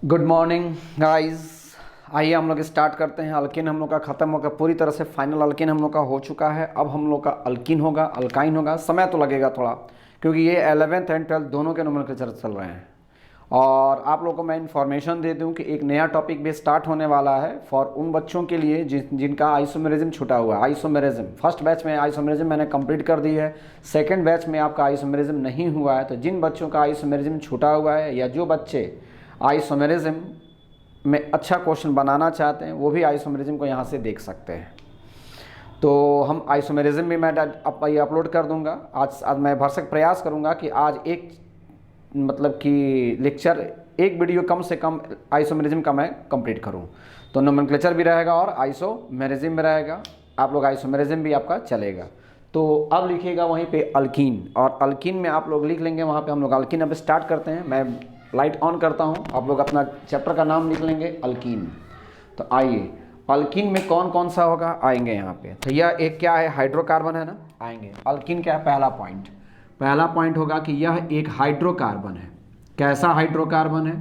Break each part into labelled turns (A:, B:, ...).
A: Good morning guys. आइए हम लोग स्टार्ट करते हैं। अल्किन हम लोग का ख़त्म होगा पूरी तरह से, फाइनल अल्किन हम लोग का हो चुका है। अब हम लोग का अल्किन होगा, अल्काइन होगा। समय तो लगेगा थोड़ा, क्योंकि ये 11th एंड 12th दोनों के नोमेनक्लेचर चल रहे हैं। और आप लोगों को मैं इन्फॉर्मेशन दे दूं कि एक नया टॉपिक भी स्टार्ट होने वाला है फॉर उन बच्चों के लिए जिनका आइसोमेरिज्म छूटा हुआ है। आइसोमेरिज्म फर्स्ट बैच में आइसोमेरिज्म मैंने कंप्लीट कर दी है। सेकंड बैच में आपका आइसोमेरिज्म नहीं हुआ है, तो जिन बच्चों का आइसोमेरिज्म छूटा हुआ है या जो बच्चे आइसोमेरिज्म में अच्छा क्वेश्चन बनाना चाहते हैं वो भी आइसोमेरिज्म को यहाँ से देख सकते हैं। तो हम आइसोमेरिज्म भी मैं अपलोड कर दूंगा। आज मैं भरसक प्रयास करूंगा कि आज एक मतलब कि लेक्चर एक वीडियो कम से कम आइसोमेरिज्म का मैं कंप्लीट करूं। तो नोमेनक्लेचर भी रहेगा और आइसोमेरिज्म भी रहेगा। आप लोग आइसोमेरिज्म भी आपका चलेगा। तो अब लिखिएगा वहीं पे अल्कीन, और अल्कीन में आप लोग लिख लेंगे वहाँ पे। हम लोग अल्कीन अब स्टार्ट करते हैं। मैं लाइट ऑन करता हूँ, आप लोग अपना चैप्टर का नाम लिख लेंगे अल्कीन। तो आइए अल्कीन में कौन कौन सा होगा आएंगे यहाँ पे। तो यह एक क्या है, हाइड्रोकार्बन है ना, आएंगे। अल्कीन क्या है, पहला पॉइंट होगा कि यह एक हाइड्रोकार्बन है। कैसा हाइड्रोकार्बन है,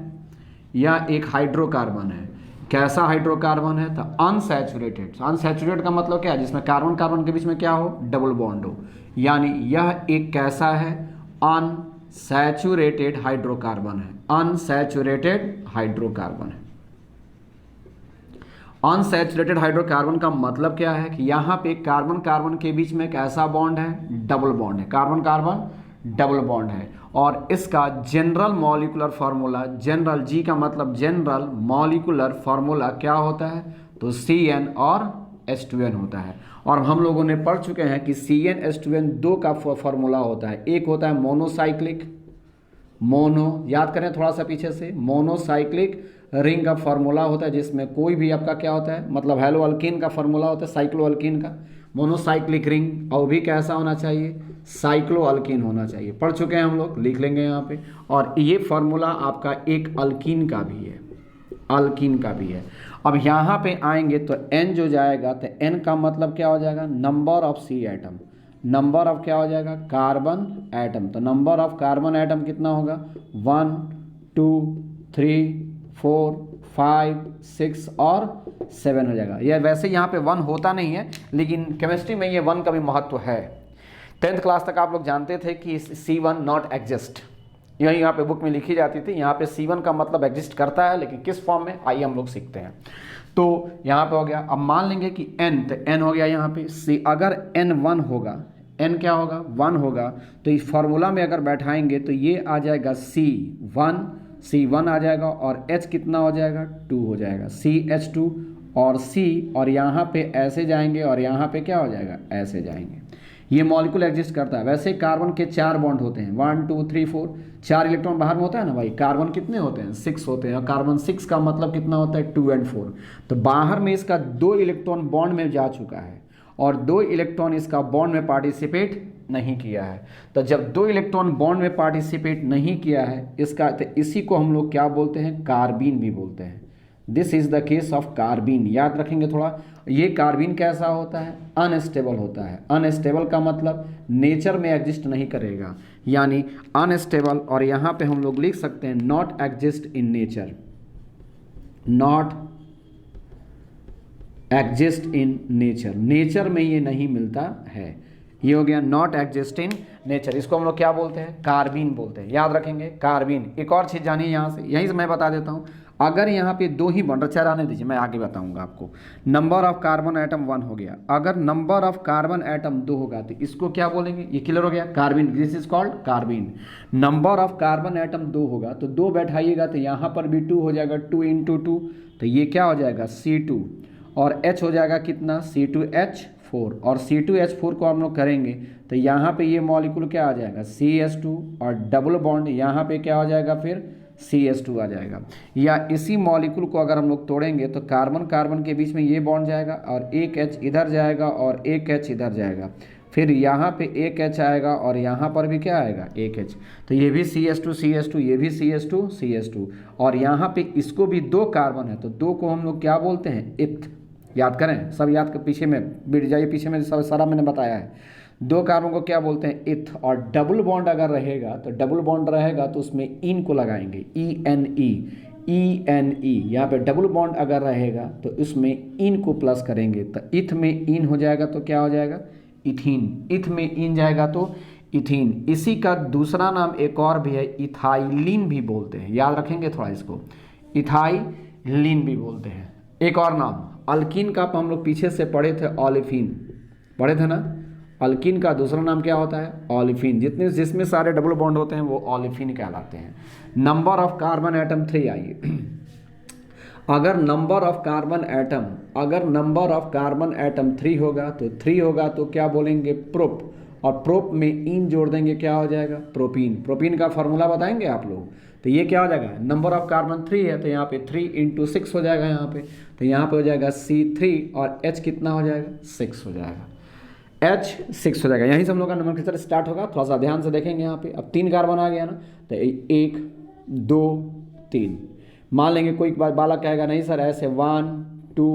A: यह एक हाइड्रोकार्बन है। कैसा हाइड्रोकार्बन है, तो अनसैचुरेटेड। अनसैचुरेटेड का मतलब क्या है, जिसमें कार्बन कार्बन के बीच में क्या हो, डबल बॉन्ड हो। यानी यह एक कैसा है, अनसैचुरेटेड हाइड्रोकार्बन है। अनसैचुरेटेड हाइड्रोकार्बन है। अनसैचुरेटेड हाइड्रोकार्बन का मतलब क्या है कि यहाँ पे कार्बन कार्बन के बीच में कैसा बॉन्ड है, डबल बॉन्ड है। कार्बन कार्बन डबल बॉन्ड है। और इसका जनरल मॉलिक्यूलर फार्मूला, जनरल जी का मतलब जनरल, मॉलिक्यूलर फार्मूला क्या होता है, तो CN और H2N होता है। और हम लोगों ने पढ़ चुके हैं कि CN H2N दो का फार्मूला होता है। एक होता है मोनोसाइक्लिक, मोनो याद करें थोड़ा सा पीछे से, मोनोसाइक्लिक रिंग का फार्मूला होता है जिसमें कोई भी आपका क्या होता है, मतलब हेलो अल्कीन का फार्मूला होता है साइक्लो अल्कीन का। मोनोसाइक्लिक रिंग, और भी कैसा होना चाहिए, साइक्लो अल्कीन होना चाहिए। पढ़ चुके हैं हम लोग, लिख लेंगे यहाँ पे। और ये फार्मूला आपका एक अल्कीन का भी है, अल्कीन का भी है। अब यहाँ पे आएंगे तो N जो जाएगा, तो N का मतलब क्या हो जाएगा, number of C atom. Number of क्या हो जाएगा, कार्बन एटम। तो नंबर ऑफ कार्बन एटम कितना होगा, 1 2 3 4 5 6 और 7 हो जाएगा। यह वैसे यहाँ पे 1 होता नहीं है, लेकिन केमिस्ट्री में ये 1 का भी महत्व है। 10th क्लास तक आप लोग जानते थे कि C1 नॉट एग्जिस्ट, यही यहाँ पे बुक में लिखी जाती थी। यहाँ पे C1 का मतलब एग्जिस्ट करता है, लेकिन किस फॉर्म में, आइए हम लोग सीखते हैं। तो यहाँ पे हो गया। अब मान लेंगे कि N, तो N हो गया यहाँ पे C। अगर N 1 होगा, N क्या होगा, 1 होगा, तो इस फार्मूला में अगर बैठाएंगे तो ये आ जाएगा C1 आ जाएगा, और H कितना हो जाएगा, 2 हो जाएगा, CH2 और C, और यहाँ पे ऐसे जाएंगे और यहाँ पे क्या हो जाएगा, ऐसे जाएंगे। ये मॉलिक्यूल एग्जिस्ट करता है। वैसे कार्बन के 4 बॉन्ड होते हैं, 1 2 3 4, 4 इलेक्ट्रॉन बाहर में होता है ना भाई। कार्बन कितने होते हैं, 6 होते हैं। और कार्बन 6 का मतलब कितना होता है, 2 और 4। तो बाहर में इसका 2 इलेक्ट्रॉन बॉन्ड में जा चुका है, और 2 इलेक्ट्रॉन इसका बॉन्ड में पार्टिसिपेट नहीं किया है। तो जब 2 इलेक्ट्रॉन बॉन्ड में पार्टिसिपेट नहीं किया है इसका, तो इसी को हम लोग क्या बोलते हैं, कार्बीन भी बोलते हैं। This is the case of carbene, याद रखेंगे थोड़ा। ये कार्बीन कैसा होता है, अनस्टेबल होता है। अनस्टेबल का मतलब नेचर में एग्जिस्ट नहीं करेगा, यानी अनस्टेबल। और यहाँ पे हम लोग लिख सकते हैं not exist in nature, not exist in nature, nature में ये नहीं मिलता है। ये हो गया नॉट एग्जिस्ट इन नेचर। इसको हम लोग क्या बोलते हैं, कार्बीन बोलते हैं, याद रखेंगे कार्बीन। एक और चीज़ जानिए यहाँ से, यहीं से मैं बता देता हूँ। अगर यहाँ पे 2 ही बॉन्ड, अच्छा रहने दीजिए मैं आगे बताऊंगा आपको। नंबर ऑफ कार्बन एटम 1 हो गया, अगर नंबर ऑफ कार्बन एटम 2 होगा तो इसको क्या बोलेंगे, ये क्लियर हो गया, carbene. This is called carbene. Number of carbon atom 2 होगा तो 2 बैठाइएगा तो यहाँ पर भी 2 हो जाएगा, 2 × 2, तो ये क्या हो जाएगा, C2। और H हो जाएगा कितना, C2H4। और C2H4 को हम लोग करेंगे तो यहाँ पे ये मॉलिक्यूल क्या आ जाएगा, CH2, और डबल बॉन्ड यहाँ पे क्या हो जाएगा, फिर CH2 आ जाएगा। या इसी मॉलिक्यूल को अगर हम लोग तोड़ेंगे तो कार्बन कार्बन के बीच में ये बॉन्ड जाएगा, और एक H इधर जाएगा और एक H इधर जाएगा। फिर यहाँ पे एक H आएगा और यहाँ पर भी क्या आएगा, एक H। तो ये भी CH2, ये भी CH2। और यहाँ पे इसको भी 2 कार्बन है, तो 2 को हम लोग क्या बोलते हैं, इथ। याद करें सब, याद कर, पीछे में बिट जाइए, पीछे में सब सारा मैंने बताया है। 2 कार्बन को क्या बोलते हैं, इथ। और डबल बॉन्ड अगर रहेगा तो, डबल बॉन्ड रहेगा तो उसमें इन को लगाएंगे, ENE। ENE, यहाँ पे डबल बॉन्ड अगर रहेगा तो इसमें इन को प्लस करेंगे तो इथ में इन हो जाएगा तो क्या हो जाएगा, इथीन। इथ में इन जाएगा तो इथीन। इसी का दूसरा नाम एक और भी है, इथाइलिन भी बोलते हैं, याद रखेंगे थोड़ा इसको, इथाइलिन भी बोलते हैं। एक और नाम अल्कीन का हम लोग पीछे से पढ़े थे, ओलेफिन पढ़े थे ना। अल्कीन का दूसरा नाम क्या होता है, ओलेफिन। जिसमें सारे डबल बॉन्ड होते हैं वो ओलेफिन कहलाते हैं। नंबर ऑफ कार्बन एटम 3 आइए। अगर नंबर ऑफ कार्बन एटम 3 होगा तो 3 होगा तो क्या बोलेंगे, प्रोप, और प्रोप में इन जोड़ देंगे, क्या हो जाएगा, प्रोपीन। प्रोपीन का फॉर्मूला बताएंगे आप लोग। तो ये क्या हो जाएगा, नंबर ऑफ कार्बन 3 है तो यहाँ पे 3 × 6 हो जाएगा यहाँ पे, तो यहाँ पे हो जाएगा C3 और H कितना हो जाएगा, 6 हो जाएगा, H 6 हो जाएगा। यहीं से हम लोग का नंबर स्टार्ट होगा। थोड़ा सा ध्यान से देखेंगे यहाँ पे। अब 3 कार्बन आ गया ना, तो 1 2 3। मान लेंगे कोई बालक कहेगा नहीं सर ऐसे 1 2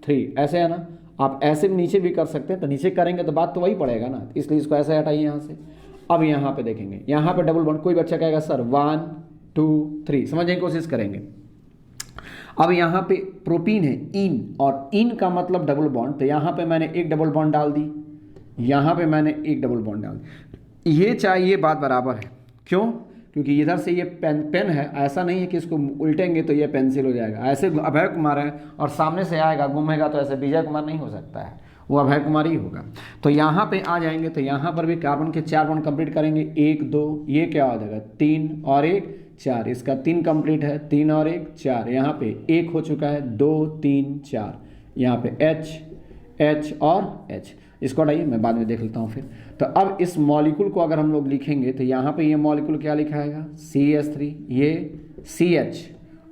A: 3 ऐसे है ना, आप ऐसे भी नीचे भी कर सकते हैं, तो नीचे करेंगे तो बात तो वही पड़ेगा ना, इसलिए इसको ऐसे हटाइए यहाँ से। अब यहाँ पे देखेंगे, यहाँ पे डबल बॉन्ड, कोई बच्चा कहेगा सर 1 2 3, समझने की कोशिश करेंगे। अब यहाँ पे प्रोपीन है इन, और इन का मतलब डबल बॉन्ड, तो यहाँ पे मैंने एक डबल बॉन्ड डाल दी, यहाँ पे मैंने एक डबल बॉन्ड डाल दी। ये चाहिए बात बराबर है, क्यों, क्योंकि इधर से ये पेन है, ऐसा नहीं है कि इसको उल्टेंगे तो ये पेंसिल हो जाएगा। ऐसे अभय कुमार है और सामने से आएगा घूमेगा तो ऐसे विजय कुमार नहीं हो सकता है, वो अभय कुमार ही होगा। तो यहाँ पे आ जाएंगे तो यहाँ पर भी कार्बन के 4 बॉन्ड कंप्लीट करेंगे, 1 2, ये क्या हो जाएगा 3 और 1 4, इसका 3 कंप्लीट है, 3 और 1 4, यहाँ पे 1 हो चुका है, 2 3 4, यहाँ पे H और H, इसको हटाइए मैं बाद में देख लेता हूँ फिर। तो अब इस मॉलिक्यूल को अगर हम लोग लिखेंगे तो यहाँ पे ये मॉलिक्यूल क्या लिखाएगा, CH3, ये CH,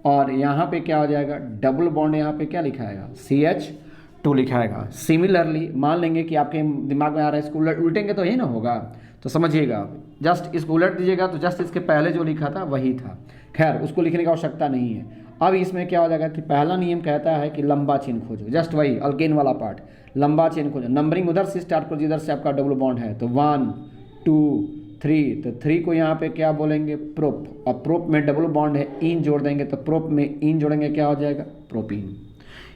A: और यहाँ पे क्या हो जाएगा, डबल बॉन्ड यहाँ पे क्या लिखाएगा, CH2 लिखाएगा। सिमिलरली मान लेंगे कि आपके दिमाग में आ रहा है इसको उल्टेंगे तो यही ना होगा, तो समझिएगा आप, जस्ट इसको उलट दीजिएगा तो जस्ट इसके पहले जो लिखा था वही था, खैर उसको लिखने की आवश्यकता नहीं है। अब इसमें क्या हो जाएगा कि पहला नियम कहता है कि लंबा चेन खोजो, जस्ट वही अल्केन वाला पार्ट, लंबा चेन खोजो। नंबरिंग उधर से स्टार्ट करो जिधर से आपका डबल बॉन्ड है, तो 1 2 3, तो 3 को यहाँ पे क्या बोलेंगे, प्रोप, और प्रोप में डबल बॉन्ड है, इन जोड़ देंगे, तो प्रोप में इन जोड़ेंगे क्या हो जाएगा, प्रोपीन।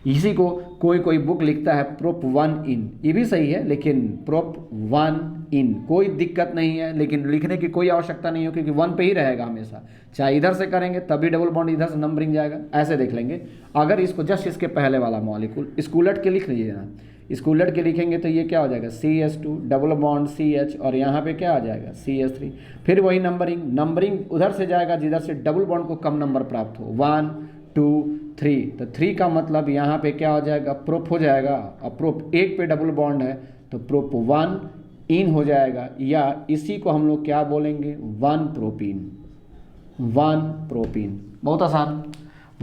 A: इसी को कोई बुक लिखता है प्रोप 1 इन, ये भी सही है, लेकिन प्रोप 1 इन कोई दिक्कत नहीं है, लेकिन लिखने की कोई आवश्यकता नहीं हो, क्योंकि 1 पे ही रहेगा हमेशा। चाहे इधर से करेंगे तभी डबल बॉन्ड इधर से नंबरिंग जाएगा, ऐसे देख लेंगे। अगर इसको जस्ट इसके पहले वाला मॉलिक्यूल इसको उलट के लिख लीजिए ना, इसको उलट के लिखेंगे तो ये क्या हो जाएगा, CH2 डबल बॉन्ड CH, और यहाँ पे क्या आ जाएगा, CH3। फिर वही नंबरिंग उधर से जाएगा जिधर से डबल बॉन्ड को कम नंबर प्राप्त हो, 1 2 3, तो 3 का मतलब यहाँ पे क्या हो जाएगा, प्रोप हो जाएगा, और प्रोप 1 पे डबल बॉन्ड है तो प्रोप 1 इन हो जाएगा, या इसी को हम लोग क्या बोलेंगे, 1 प्रोपीन। बहुत आसान,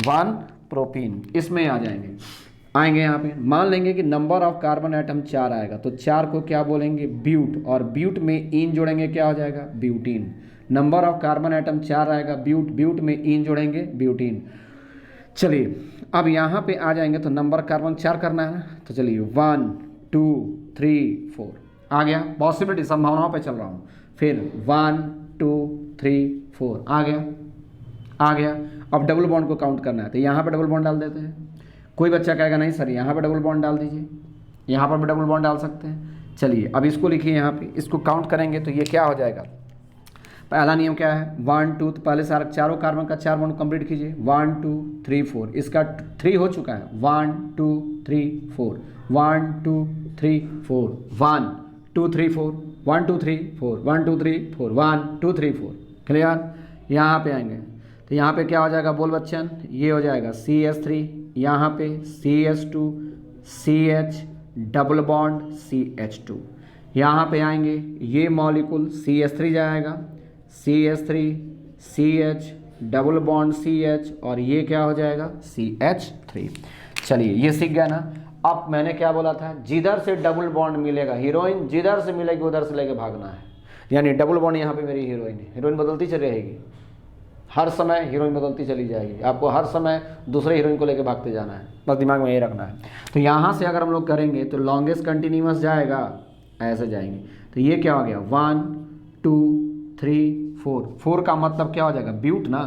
A: 1 प्रोपीन, इसमें आ आएंगे यहाँ पे। मान लेंगे कि नंबर ऑफ कार्बन एटम 4 आएगा, तो 4 को क्या बोलेंगे, ब्यूट, और ब्यूट में इन जोड़ेंगे क्या हो जाएगा, butene. Number of carbon atom 4 आएगा, ब्यूट में इन जोड़ेंगे, ब्यूटीन। चलिए अब यहाँ पे आ जाएंगे तो नंबर कार्बन 4 करना है, तो चलिए 1 2 3 4 आ गया, पॉसिबिलिटी संभावनाओं पे चल रहा हूँ। फिर 1 2 3 4 आ गया। अब डबल बॉन्ड को काउंट करना है, तो यहाँ पे डबल बॉन्ड डाल देते हैं। कोई बच्चा कहेगा नहीं सर यहाँ पे डबल बॉन्ड डाल दीजिए, यहाँ पर भी डबल बॉन्ड डाल सकते हैं। चलिए अब इसको लिखिए, यहाँ पे इसको काउंट करेंगे तो ये क्या हो जाएगा, पहला नियम क्या है, 1 2, तो पहले सारे चारों कार्बन का 4 बॉन्ड कंप्लीट कीजिए, 1 2 3 4, इसका 3 हो चुका है, 1 2 3 4 1 2 3 4 1 2 3 4 1 2 3 4 1 2 3 4 1 2 3 4, क्लियर। यहाँ पे आएंगे तो यहाँ पे क्या हो जाएगा, बोल बच्चन, ये हो जाएगा CH3, यहाँ पे CH2 CH double bond CH2, यहाँ पे आएंगे ये मॉलिक्यूल CH3 जाएगा, CH3 CH double bond CH, और ये क्या हो जाएगा, CH3। चलिए ये सीख गया ना। अब मैंने क्या बोला था, जिधर से डबल बॉन्ड मिलेगा, हीरोइन जिधर से मिलेगी उधर से लेके भागना है, यानी डबल बॉन्ड यहाँ पे मेरी हीरोइन है, हीरोइन बदलती चली रहेगी, हर समय हीरोइन बदलती चली जाएगी, आपको हर समय दूसरे हीरोइन को लेके भागते जाना है, बस दिमाग में ये रखना है। तो यहाँ से अगर हम लोग करेंगे तो लॉन्गेस्ट कंटिन्यूअस जाएगा, ऐसे जाएंगे, तो ये क्या हो गया, 1 2 3 4 का मतलब क्या हो जाएगा, ब्यूट ना,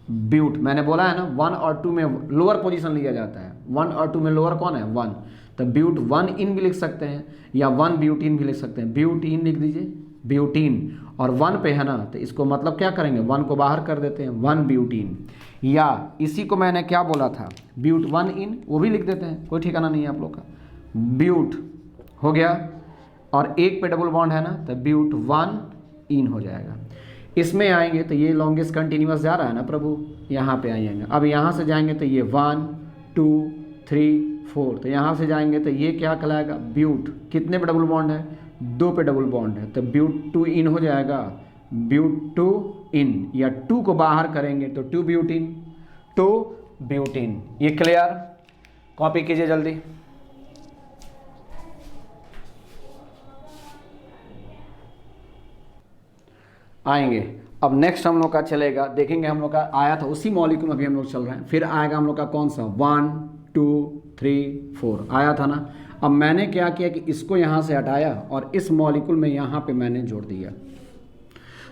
A: ब्यूट, मैंने बोला है ना 1 और 2 में लोअर पोजीशन लिया जाता है, 1 और 2 में लोअर कौन है 1, तो ब्यूट 1 इन भी लिख सकते हैं या 1 ब्यूटीन भी लिख सकते हैं, ब्यूटीन लिख दीजिए, ब्यूटीन, और 1 पे है ना तो इसको मतलब क्या करेंगे 1 को बाहर कर देते हैं 1 ब्यूटीन, या इसी को मैंने क्या बोला था ब्यूट 1 इन, वो भी लिख देते हैं, कोई ठिकाना नहीं है आप लोग का, ब्यूट हो गया, और एक पे डबल बॉन्ड है ना तो ब्यूट 1 इन हो जाएगा। इसमें आएंगे तो ये लॉन्गेस्ट कंटिन्यूअस जा रहा है ना प्रभु, यहाँ पे आएंगे, अब यहाँ से जाएंगे तो ये 1 2 3 4, तो यहाँ से जाएंगे तो ये क्या कहलाएगा ब्यूट, कितने पे डबल बॉन्ड है 2 पे डबल बॉन्ड है, तो ब्यूट 2 इन हो जाएगा, ब्यूट 2 इन, या 2 को बाहर करेंगे तो 2 ब्यूटीन, 2 ब्यूटीन। ये क्लियर, कॉपी कीजिए जल्दी। आएंगे अब नेक्स्ट हम लोग का चलेगा, देखेंगे हम लोग का आया था उसी मॉलिक्यूल में अभी हम लोग चल रहे हैं, फिर आएगा हम लोग का कौन सा 1 2 3 4 आया था ना। अब मैंने क्या किया कि इसको यहाँ से हटाया और इस मॉलिक्यूल में यहाँ पे मैंने जोड़ दिया,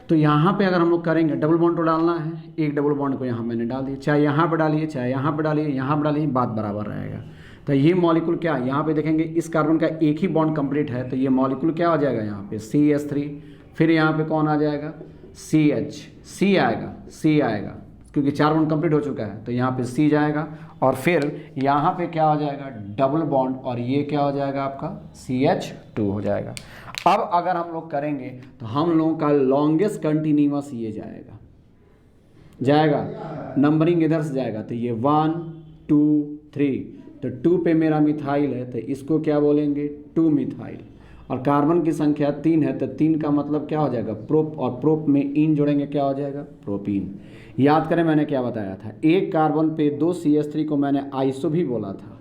A: तो यहाँ पे अगर हम लोग करेंगे डबल बॉन्ड तो डालना है, एक डबल बॉन्ड को यहाँ मैंने डाल दिया, चाहे यहाँ पे डालिए चाहे यहाँ पे डालिए, यहाँ पे डालिए, बात बराबर रहेगा। तो ये मॉलिक्यूल क्या यहाँ पे देखेंगे इस कार्बन का एक ही बॉन्ड कंप्लीट है, तो ये मॉलिक्यूल क्या हो जाएगा यहाँ पे CH3, फिर यहाँ पे कौन आ जाएगा CH, C आएगा क्योंकि 4 बॉन्ड कंप्लीट हो चुका है, तो यहाँ पे C जाएगा, और फिर यहाँ पे क्या हो जाएगा डबल बॉन्ड, और ये क्या हो जाएगा आपका CH2 हो जाएगा। अब अगर हम लोग करेंगे तो हम लोगों का लॉन्गेस्ट कंटिन्यूअस ये जाएगा, नंबरिंग इधर से जाएगा, तो ये 1 2 3, तो 2 पे मेरा मिथाइल है तो इसको क्या बोलेंगे 2 मिथाइल, और कार्बन की संख्या 3 है तो 3 का मतलब क्या हो जाएगा प्रोप, और प्रोप में इन जोड़ेंगे क्या हो जाएगा प्रोपीन। याद करें मैंने क्या बताया था, एक कार्बन पे 2 CH3 को मैंने आइसो भी बोला था,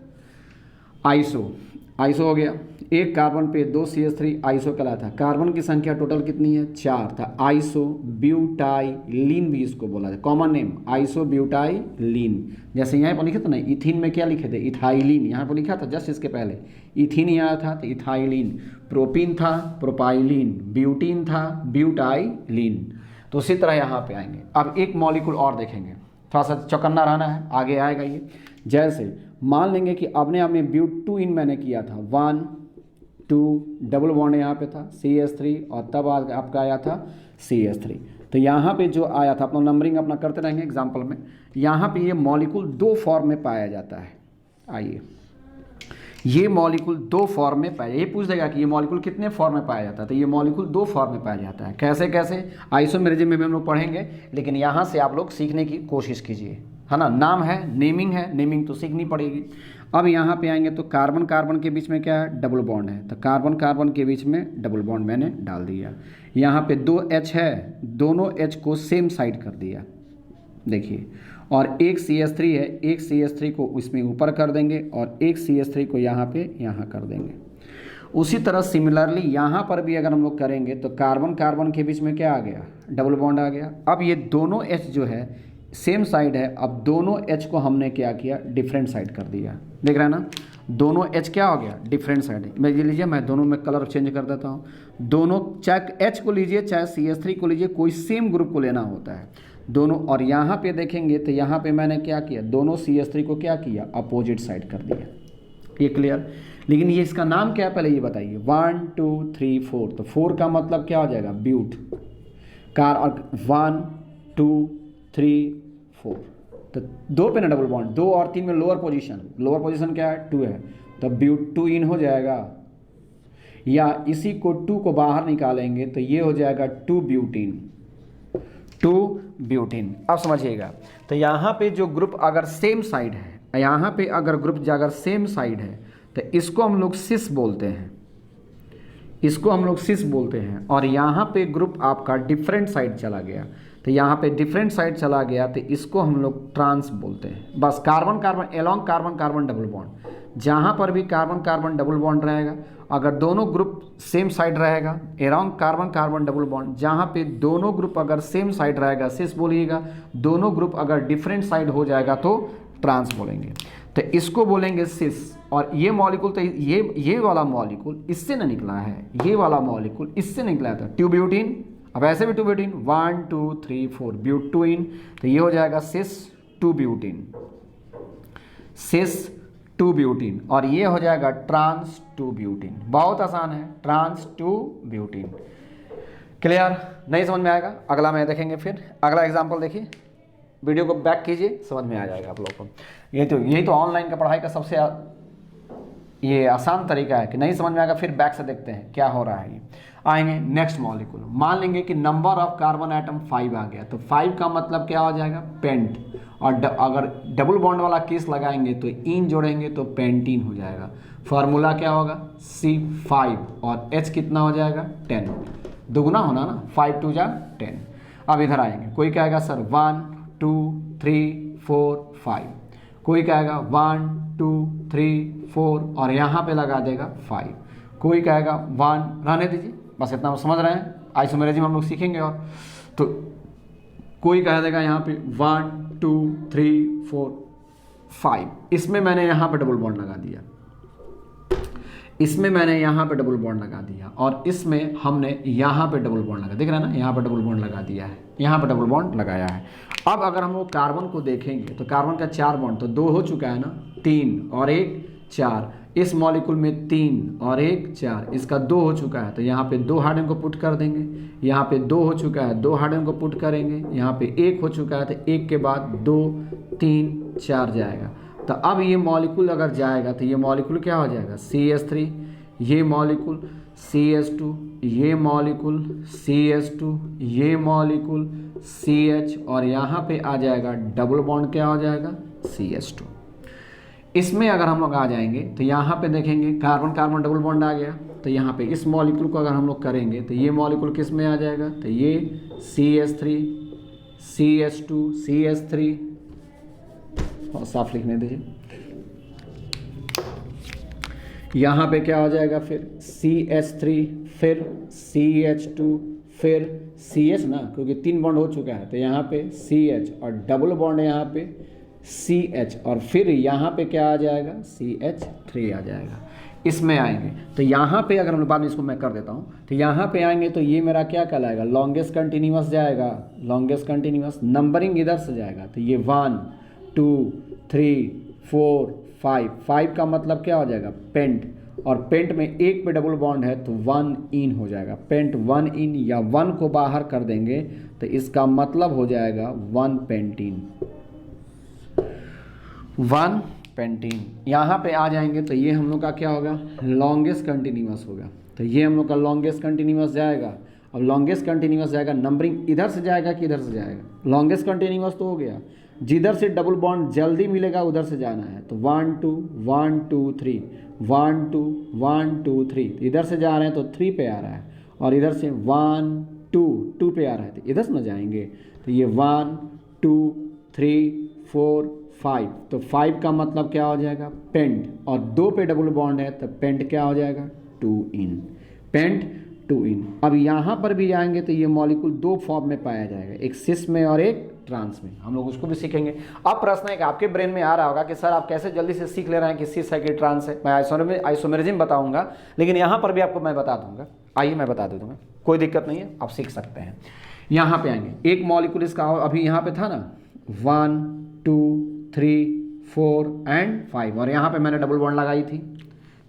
A: आइसो हो गया, एक कार्बन पे 2 CH3 आइसो कहलाता है। कार्बन की संख्या टोटल कितनी है 4 था, आइसो ब्यूटाइलीन भी इसको बोला था, कॉमन नेम आइसो ब्यूटाइलीन। जैसे यहाँ पर लिखे थे ना इथीन में क्या लिखे थे इथाइलिन, यहाँ पर लिखा था जस्ट इसके पहले इथीन यहाँ था तो इथाइलिन, प्रोपीन था प्रोपाइलिन, ब्यूटीन था ब्यूटाइलिन। तो उसी तरह यहाँ पे आएंगे। अब एक मॉलिक्यूल और देखेंगे, थोड़ा सा चौकन्ना रहना है, आगे आएगा ये। जैसे मान लेंगे कि अपने आप में ब्यूट 2 इन मैंने किया था, 1 2 डबल बॉन्ड यहाँ पे था CH3, और तब आपका आया था CH3। तो यहाँ पे जो आया था अपना नंबरिंग अपना करते रहेंगे एग्जाम्पल में। यहाँ पे ये मॉलिक्यूल 2 फॉर्म में पाया जाता है। आइए ये मॉलिक्यूल 2 फॉर्म में पाया, ये पूछ देगा कि ये मॉलिक्यूल कितने फॉर्म में पाया जाता है, तो ये मॉलिक्यूल 2 फॉर्म में पाया जाता है। कैसे कैसे आइसोमेरिज्म में भी हम लोग पढ़ेंगे, लेकिन यहाँ से आप लोग सीखने की कोशिश कीजिए, है ना। नाम है, नेमिंग तो सीखनी पड़ेगी। अब यहाँ पे आएंगे तो कार्बन कार्बन के बीच में क्या है डबल बॉन्ड है, तो कार्बन कार्बन के बीच में डबल बॉन्ड मैंने डाल दिया। यहाँ पे 2 H है, दोनों H को सेम साइड कर दिया देखिए, और एक CH3 है, एक CH3 को इसमें ऊपर कर देंगे और एक CH3 को यहाँ पे यहाँ कर देंगे। उसी तरह सिमिलरली यहाँ पर भी अगर हम लोग करेंगे तो कार्बन कार्बन के बीच में क्या आ गया डबल बॉन्ड आ गया। अब ये दोनों H जो है सेम साइड है, अब दोनों H को हमने क्या किया डिफरेंट साइड कर दिया, देख रहे हैं ना, दोनों H क्या हो गया डिफरेंट साइड। मैं ये लीजिए, मैं दोनों में कलर चेंज कर देता हूँ, दोनों चाहे H को लीजिए चाहे CH3 को लीजिए, कोई सेम ग्रुप को लेना होता है दोनों। और यहाँ पे देखेंगे तो यहाँ पे मैंने क्या किया, दोनों CH3 को क्या किया अपोजिट साइड कर दिया। ये क्लियर, लेकिन ये इसका नाम क्या है पहले ये बताइए। 1 2 3 4, तो 4 का मतलब क्या हो जाएगा ब्यूट कार, और 1 2 3 4, तो 2 पे ना डबल बॉन्ड, 2 और 3 में लोअर पोजीशन क्या है 2 है, तो ब्यूट 2 इन हो जाएगा। या इसी को 2 को बाहर निकालेंगे तो ये हो जाएगा 2 ब्यूटीन। अब समझिएगा, तो यहाँ पे जो ग्रुप अगर सेम साइड है, यहाँ पे अगर ग्रुप अगर सेम साइड है तो इसको हम लोग सिस बोलते हैं, इसको हम लोग सिस बोलते हैं। और यहाँ पे ग्रुप आपका डिफरेंट साइड चला गया, तो यहाँ पे डिफरेंट साइड चला गया तो इसको हम लोग ट्रांस बोलते हैं। बस carbon carbon along carbon carbon double bond, जहाँ पर भी कार्बन कार्बन डबल बॉन्ड रहेगा, अगर दोनों ग्रुप सेम साइड रहेगा around carbon carbon double bond, जहाँ पे दोनों ग्रुप अगर सेम साइड रहेगा सिस बोलिएगा, दोनों ग्रुप अगर डिफरेंट साइड हो जाएगा तो ट्रांस बोलेंगे, तो इसको बोलेंगे सिस। और ये मॉलिक्यूल तो ये वाला मॉलिक्यूल इससे ना निकला है, ये वाला मॉलिक्यूल इससे निकला था ट्यूब्यूटीन, अब ऐसे भी 2 ब्यूटीन, 1 2 3 4 ब्यूटूइन, तो ये हो जाएगा सिस 2 ब्यूटीन, सिस 2 ब्यूटीन, और ये हो जाएगा ट्रांस 2 ब्यूटीन। बहुत आसान है, ट्रांस 2 ब्यूटीन। क्लियर? नहीं समझ में आएगा, अगला में देखेंगे। फिर अगला एग्जांपल देखिए, वीडियो को बैक कीजिए, समझ में आ जाएगा आप लोगों को। यही तो ऑनलाइन का पढ़ाई का सबसे ये आसान तरीका है कि नहीं समझ में आएगा फिर बैक से देखते हैं क्या हो रहा है। ये आएंगे नेक्स्ट मॉलिक्यूल, मान लेंगे कि नंबर ऑफ कार्बन एटम 5 आ गया, तो 5 का मतलब क्या हो जाएगा, पेंट, और अगर डबल बॉन्ड वाला केस लगाएंगे तो इन जोड़ेंगे तो पेंटीन हो जाएगा। फार्मूला क्या होगा, C5, और H कितना हो जाएगा 10, दुगुना होना ना, 5 2 जा 10। अब इधर आएंगे, कोई कहेगा सर 1 2 3 4 5, कोई कहेगा 1 2 3 4 और यहाँ पे लगा देगा 5, कोई कहेगा 1, रहने दीजिए, बस इतना समझ रहे हैं, आइसोमेरिज्म हम लोग सीखेंगे। और तो कोई कह देगा यहाँ पे 1 2 3 4 5, इसमें मैंने यहाँ पे डबल बॉन्ड लगा दिया, इसमें मैंने यहाँ पे डबल बॉन्ड लगा दिया, और इसमें हमने यहाँ पे डबल बॉन्ड लगा, दिख रहा है ना, यहाँ पे डबल बॉन्ड लगा दिया है, यहाँ पे डबल बॉन्ड लगाया है। अब अगर हम लोग कार्बन को देखेंगे तो कार्बन का 4 बॉन्ड, तो 2 हो चुका है ना, 3 और 1 4, इस मॉलिक्यूल में 3 और 1 4, इसका 2 हो चुका है, तो यहाँ पे 2 हाइड्रोजन को पुट कर देंगे, यहाँ पे 2 हो चुका है, 2 हाइड्रोजन को पुट करेंगे, यहाँ पे 1 हो चुका है, तो 1 के बाद 2 3 4 जाएगा। तो अब ये मॉलिक्यूल अगर जाएगा तो ये मॉलिक्यूल क्या हो जाएगा, CH3, ये मॉलिक्यूल CH2, ये मॉलिक्यूल CH2, ये मॉलिक्यूल CH, और यहाँ पे आ जाएगा डबल बॉन्ड क्या हो जाएगा, CH2। इसमें अगर हम लोग आ जाएंगे तो यहाँ पे देखेंगे कार्बन कार्बन डबल बॉन्ड आ गया, तो यहाँ पे इस मॉलिक्यूल को अगर हम लोग करेंगे तो ये मॉलिक्यूल किस में आ जाएगा, तो ये CH3 CH2 CH3, साफ लिखने दीजिए, यहाँ पे क्या हो जाएगा फिर CH3, फिर CH2, फिर CH ना, क्योंकि 3 बॉन्ड हो चुका है, तो यहाँ पे CH और डबल बॉन्ड यहाँ पे CH, और फिर यहाँ पे क्या आ जाएगा, CH3 आ जाएगा। इसमें आएंगे तो यहाँ पे अगर हम बाद में इसको मैं कर देता हूँ, तो यहाँ पे आएंगे तो ये मेरा क्या कहलाएगा, लॉन्गेस्ट कंटिन्यूअस जाएगा, लॉन्गेस्ट कंटिन्यूअस, नंबरिंग इधर से जाएगा, तो ये 1 2 3 4 5 का मतलब क्या हो जाएगा, पेंट, और पेंट में 1 पे डबल बॉन्ड है तो 1 इन हो जाएगा, पेंट 1 इन, या 1 को बाहर कर देंगे तो इसका मतलब हो जाएगा 1 पेंटीन, 1 पेंटीन। यहाँ पे आ जाएंगे तो ये हम लोग का क्या होगा, लॉन्गेस्ट कंटिन्यूअस होगा, तो ये हम लोग का लॉन्गेस्ट कंटिन्यूअस जाएगा। अब लॉन्गेस्ट कंटिन्यूअस जाएगा, नंबरिंग इधर से जाएगा कि इधर से जाएगा, लॉन्गेस्ट कंटिन्यूअस तो हो गया, जिधर से डबल बॉन्ड जल्दी मिलेगा उधर से जाना है, तो 1 2 1 2 3 1 2 1 2 3, इधर से जा रहे हैं तो 3 पे आ रहा है, और इधर से 1 2 2 पे आ रहा है, तो इधर से ना जाएंगे, तो ये 1 2 3 4 5, तो 5 का मतलब क्या हो जाएगा, पेंट, और 2 पे डबल बॉन्ड है तो पेंट क्या हो जाएगा, 2 इन, पेंट 2 इन। अब यहाँ पर भी जाएंगे तो ये मॉलिक्यूल 2 फॉर्म में पाया जाएगा, एक सिस में और एक ट्रांस में, हम लोग उसको भी सीखेंगे। अब प्रश्न है कि आपके ब्रेन में आ रहा होगा कि सर आप कैसे जल्दी से सीख ले रहे हैं कि सिस है कि ट्रांस है, मैं आइसोमेरिज्म बताऊंगा, लेकिन यहाँ पर भी आपको मैं बता दूंगा, आइए मैं बता दूंगा, कोई दिक्कत नहीं है, आप सीख सकते हैं। यहाँ पे आएंगे, एक मॉलिक्यूल इसका अभी यहाँ पे था ना 1 2 3 4 एंड 5, और यहाँ पे मैंने डबल बॉन्ड लगाई थी।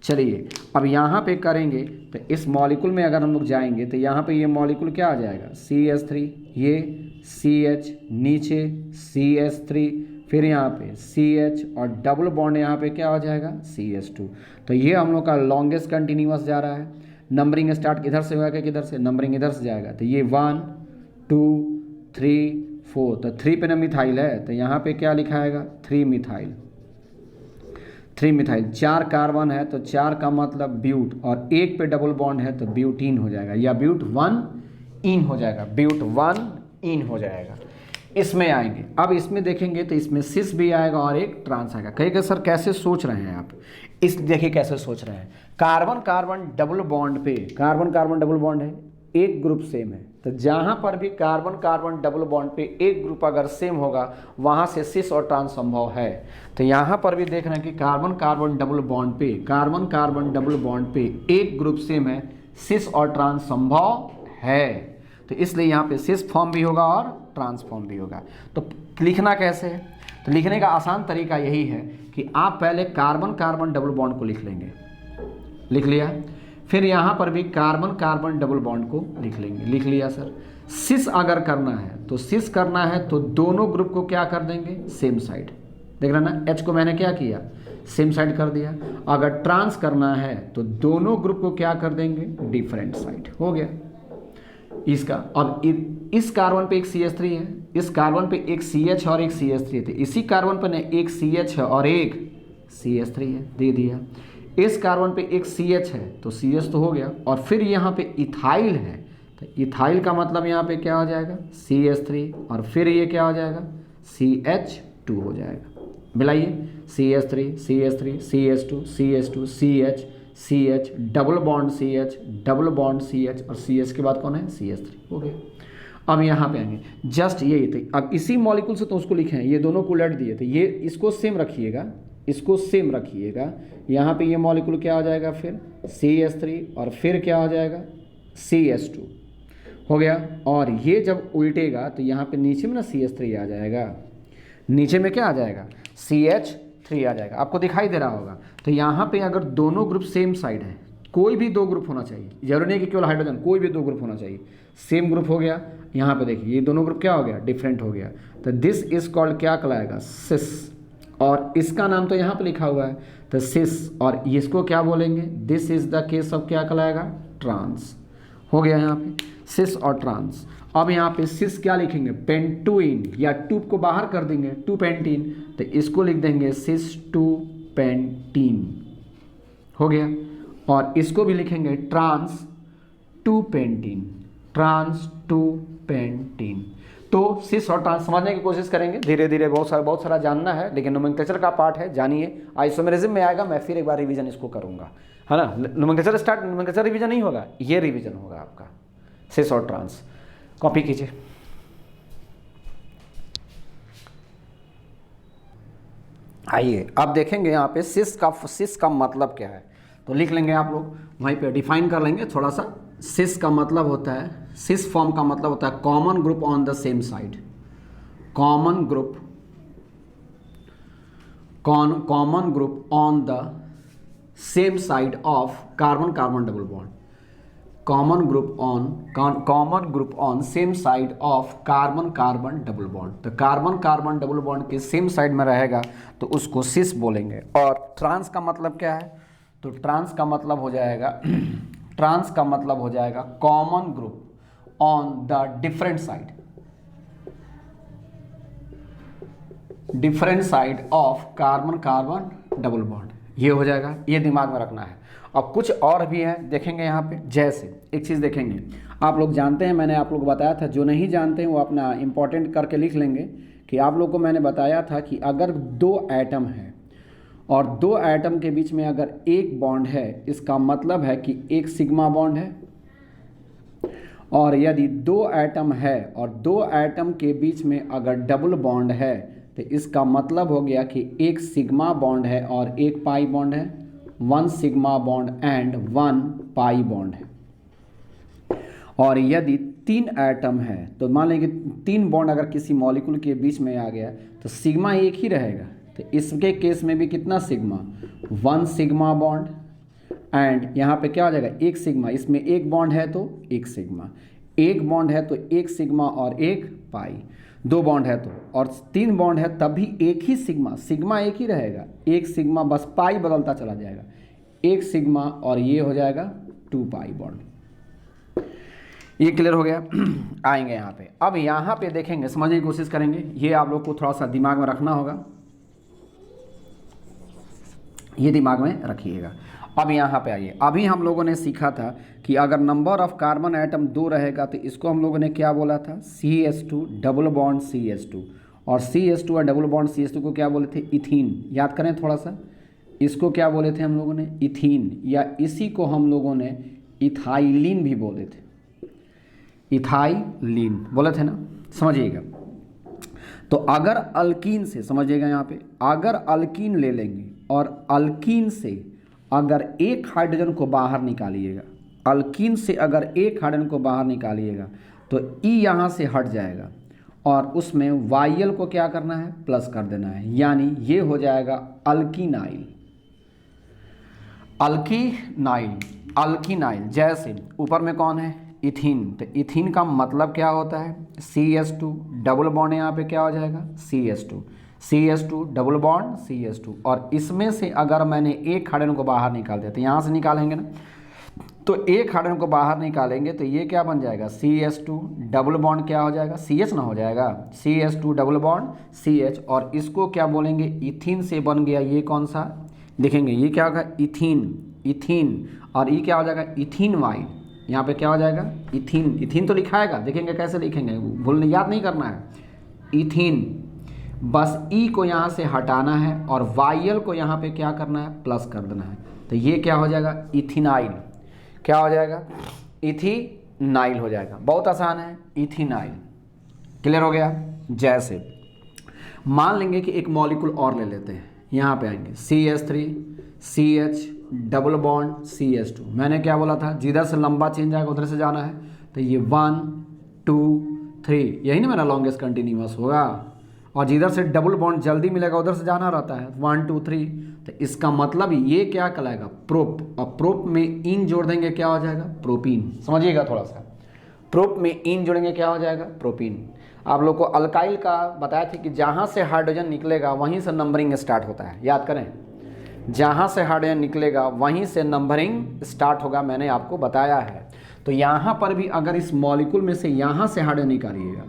A: चलिए अब यहाँ पे करेंगे तो इस मॉलिक्यूल में अगर हम लोग जाएंगे तो यहाँ पे ये मॉलिक्यूल क्या आ जाएगा, CH3, ये CH, नीचे CH3, फिर यहाँ पे CH, और डबल बॉन्ड यहाँ पे क्या हो जाएगा, CH2। तो ये हम लोग का लॉन्गेस्ट कंटिन्यूअस जा रहा है, नंबरिंग स्टार्ट इधर से होगा, किधर से, नंबरिंग इधर से जाएगा, तो ये 1 2 3 4, तो 3 पे ना मिथाइल है, तो यहाँ पे क्या लिखाएगा, 3 मिथाइल, 3 मिथाइल, 4 कार्बन है तो 4 का मतलब ब्यूट, और 1 पे डबल बॉन्ड है तो ब्यूटीन हो जाएगा, या ब्यूट 1 इन हो जाएगा, ब्यूट 1 इन हो जाएगा। इसमें आएंगे, अब इसमें देखेंगे तो इसमें सिस भी आएगा और एक ट्रांस आएगा। कहेगा सर कैसे सोच रहे हैं आप, इस देखिए कैसे सोच रहे हैं, कार्बन कार्बन डबल बॉन्ड पे, कार्बन कार्बन डबल बॉन्ड है, एक ग्रुप सेम है, तो जहाँ पर भी कार्बन कार्बन डबल बॉन्ड पे एक ग्रुप अगर सेम होगा वहाँ से सिस और ट्रांस संभव है। तो यहाँ पर भी देख रहे हैं कि कार्बन कार्बन डबल बॉन्ड पे, कार्बन कार्बन डबल बॉन्ड पे एक ग्रुप सेम है, सिस और ट्रांस संभव है। तो इसलिए यहाँ पे सिस फॉर्म भी होगा और ट्रांस फॉर्म भी होगा। तो लिखना कैसे है? तो लिखने का आसान तरीका यही है कि आप पहले कार्बन कार्बन डबल बॉन्ड को लिख लेंगे, लिख लिया, फिर यहाँ पर भी कार्बन कार्बन डबल बॉन्ड को लिख लेंगे, लिख लिया सर। सिस अगर करना है तो सिस करना है तो दोनों ग्रुप को क्या कर देंगे, सेम साइड। देख रहे ना, H को मैंने क्या किया, सेम साइड कर दिया। अगर ट्रांस करना है तो दोनों ग्रुप को क्या कर देंगे, डिफरेंट साइड। हो गया इसका। अब इस कार्बन पे एक CH3 है, इस कार्बन पे एक CH और एक CH3 है, तो इसी कार्बन पर एक CH है और एक CH3 है, दे दिया। इस कार्बन पे एक CH है तो CH तो हो गया, और फिर यहाँ पे इथाइल है तो इथाइल का मतलब यहाँ पे क्या हो जाएगा, CH3, और फिर ये क्या हो जाएगा, CH2 हो जाएगा। मिलाइए, CH3 CH3 CH2 CH2 CH CH double bond CH double bond CH और CH के बाद कौन है, CH3। हो गया। अब यहाँ पे आएंगे, जस्ट यही थे। अब इसी मॉलिक्यूल से तो उसको लिखे हैं, ये दोनों को उलट दिए थे, ये इसको सेम रखिएगा, इसको सेम रखिएगा। यहाँ पे ये मॉलिक्यूल क्या हो जाएगा, फिर CH3 और फिर क्या हो जाएगा, CH2 हो गया। और ये जब उल्टेगा तो यहाँ पे नीचे में ना CH3 आ जाएगा, नीचे में क्या आ जाएगा, CH3 आ जाएगा। आपको दिखाई दे रहा होगा। तो यहाँ पे अगर दोनों ग्रुप सेम साइड है, कोई भी दो ग्रुप होना चाहिए, जरूरी नहीं कि केवल हाइड्रोजन, कोई भी दो ग्रुप होना चाहिए, सेम ग्रुप हो गया। यहाँ पे देखिए ये दोनों ग्रुप क्या हो गया, डिफरेंट हो गया। तो दिस इज कॉल्ड क्या कहलाएगा, सिस, और इसका नाम तो यहाँ पे लिखा हुआ है तो सिस, और इसको क्या बोलेंगे, this is the case of क्या कहलाएगा, ट्रांस। हो गया यहाँ पे सिस और ट्रांस। अब यहाँ पे सिस क्या लिखेंगे, पेंटुइन, या टू को बाहर कर देंगे, टू पेंटीन, तो इसको लिख देंगे सिस टू पेंटीन। हो गया। और इसको भी लिखेंगे trans two pentene, trans two pentene. तो सिस और ट्रांस समझने की कोशिश करेंगे धीरे धीरे, बहुत सारा जानना है, लेकिन नोमेनक्लेचर का पार्ट है, जानिए। आइसोमेरिज्म में आएगा, मैं फिर एक बार रिवीजन इसको करूँगा, है ना। नोमेनक्लेचर रिवीजन नहीं होगा, ये रिवीजन होगा आपका, सिस और ट्रांस। कॉपी कीजिए। आइए अब देखेंगे यहाँ पे सिस का मतलब क्या है, तो लिख लेंगे आप लोग, वहीं पे डिफाइन कर लेंगे थोड़ा सा। सिस का मतलब होता है, सिस फॉर्म का मतलब होता है common group on the same side, common group on the same side of carbon carbon double bond, common group on same side of carbon carbon double bond. तो कार्बन कार्बन डबल बॉन्ड के same side में रहेगा तो उसको सिस बोलेंगे। और trans का मतलब क्या है, तो ट्रांस का मतलब हो जाएगा common group on the different side of carbon carbon double bond, ये हो जाएगा, ये दिमाग में रखना है। अब कुछ और भी है, देखेंगे यहाँ पे। जैसे एक चीज़ देखेंगे, आप लोग जानते हैं, मैंने आप लोग को बताया था, जो नहीं जानते हैं वो अपना इंपॉर्टेंट करके लिख लेंगे, कि आप लोग को मैंने बताया था कि अगर दो एटम है और दो एटम के बीच में अगर एक बॉन्ड है, इसका मतलब है कि एक सिग्मा बॉन्ड है। और यदि दो एटम है और दो एटम के बीच में अगर डबल बॉन्ड है, तो इसका मतलब हो गया कि एक सिग्मा बॉन्ड है और एक पाई बॉन्ड है, one sigma bond and one pi bond है। और यदि तीन एटम है तो मान लेंगे तीन बॉन्ड अगर किसी मॉलिक्यूल के बीच में आ गया तो सिग्मा एक ही रहेगा, तो इसके केस में भी कितना sigma, one sigma bond, and यहाँ पे क्या हो जाएगा, एक सिग्मा, इसमें एक बॉन्ड है तो एक सिग्मा, एक बॉन्ड है तो एक सिग्मा और एक पाई, दो बॉन्ड है तो, और तीन बॉन्ड है तब भी एक ही सिग्मा, सिग्मा एक ही रहेगा, एक सिग्मा, बस पाई बदलता चला जाएगा, एक सिग्मा और ये हो जाएगा टू पाई बॉन्ड। ये क्लियर हो गया। आएंगे यहाँ पे, अब यहाँ पे देखेंगे, समझने की कोशिश करेंगे, ये आप लोग को थोड़ा सा दिमाग में रखना होगा, ये दिमाग में रखिएगा। अब यहाँ पे आइए, अभी हम लोगों ने सीखा था कि अगर नंबर ऑफ कार्बन एटम दो रहेगा तो इसको हम लोगों ने क्या बोला था, CH2 डबल बॉन्ड CH2, और CH2 और डबल बॉन्ड CH2 को क्या बोले थे, इथीन। याद करें थोड़ा सा, इसको क्या बोले थे हम लोगों ने, इथीन, या इसी को हम लोगों ने इथाइलिन भी बोले थे, इथाइलिन बोले थे ना, समझिएगा। तो अगर अल्कीन से, समझिएगा यहाँ पे, अगर अल्कीन ले लेंगे और अल्कीन से अगर एक हाइड्रोजन को बाहर निकालिएगा, अल्कीन से अगर एक हाइड्रोजन को बाहर निकालिएगा तो तो ई यहाँ से हट जाएगा और उसमें वाई को क्या करना है, प्लस कर देना है, यानी ये हो जाएगा अल्कीनाइल। अल्कीनाइल, अल्कीनाइल। जैसे ऊपर में कौन है, इथीन, तो इथीन का मतलब क्या होता है, CH2 डबल बॉन्ड, यहाँ पे क्या हो जाएगा CH2 डबल बॉन्ड CH2। और इसमें से अगर मैंने एक हाइड्रोजन को बाहर निकाल दिया, तो यहाँ से निकालेंगे ना, तो एक हाइड्रोजन को बाहर निकालेंगे तो ये क्या बन जाएगा, CH2 डबल बॉन्ड क्या हो जाएगा, CH ना हो जाएगा, CH2 डबल बॉन्ड CH। और इसको क्या बोलेंगे, इथीन से बन गया ये कौन सा, देखेंगे ये क्या होगा, इथीन। और ये क्या हो जाएगा, इथीन वाई, यहाँ पे क्या हो जाएगा, इथीन तो लिखाएगा, देखेंगे कैसे लिखेंगे, भूलने याद नहीं करना है, इथीन। बस ई को यहाँ से हटाना है और वाई को यहाँ पे क्या करना है, प्लस कर देना है, तो ये क्या हो जाएगा, इथिनाइल। क्या हो जाएगा, इथिनाइल हो जाएगा। बहुत आसान है, इथिनाइल। क्लियर हो गया। जैसे मान लेंगे कि एक मॉलिक्यूल और ले लेते हैं, यहाँ पे आएंगे CH3 CH double bond CH2। मैंने क्या बोला था, जिधर से लंबा चेंज आएगा उधर से जाना है, तो ये 1 2 3, यही ना मेरा लॉन्गेस्ट कंटिन्यूअस होगा। और जिधर से डबल बॉन्ड जल्दी मिलेगा उधर से जाना रहता है, 1 2 3। तो इसका मतलब ये क्या कहलाएगा, प्रोप। और प्रोप में इन जोड़ देंगे क्या हो जाएगा, प्रोपीन। समझिएगा थोड़ा सा, प्रोप में इन जोड़ेंगे क्या हो जाएगा, प्रोपीन। आप लोग को अल्काइल का बताया था कि जहाँ से हाइड्रोजन निकलेगा वहीं से नंबरिंग स्टार्ट होता है, याद करें, जहाँ से हाइड्रोजन निकलेगा वहीं से नंबरिंग स्टार्ट होगा, मैंने आपको बताया है। तो यहाँ पर भी अगर इस मॉलिक्यूल में से यहाँ से हाइड्रोजन निकालिएगा,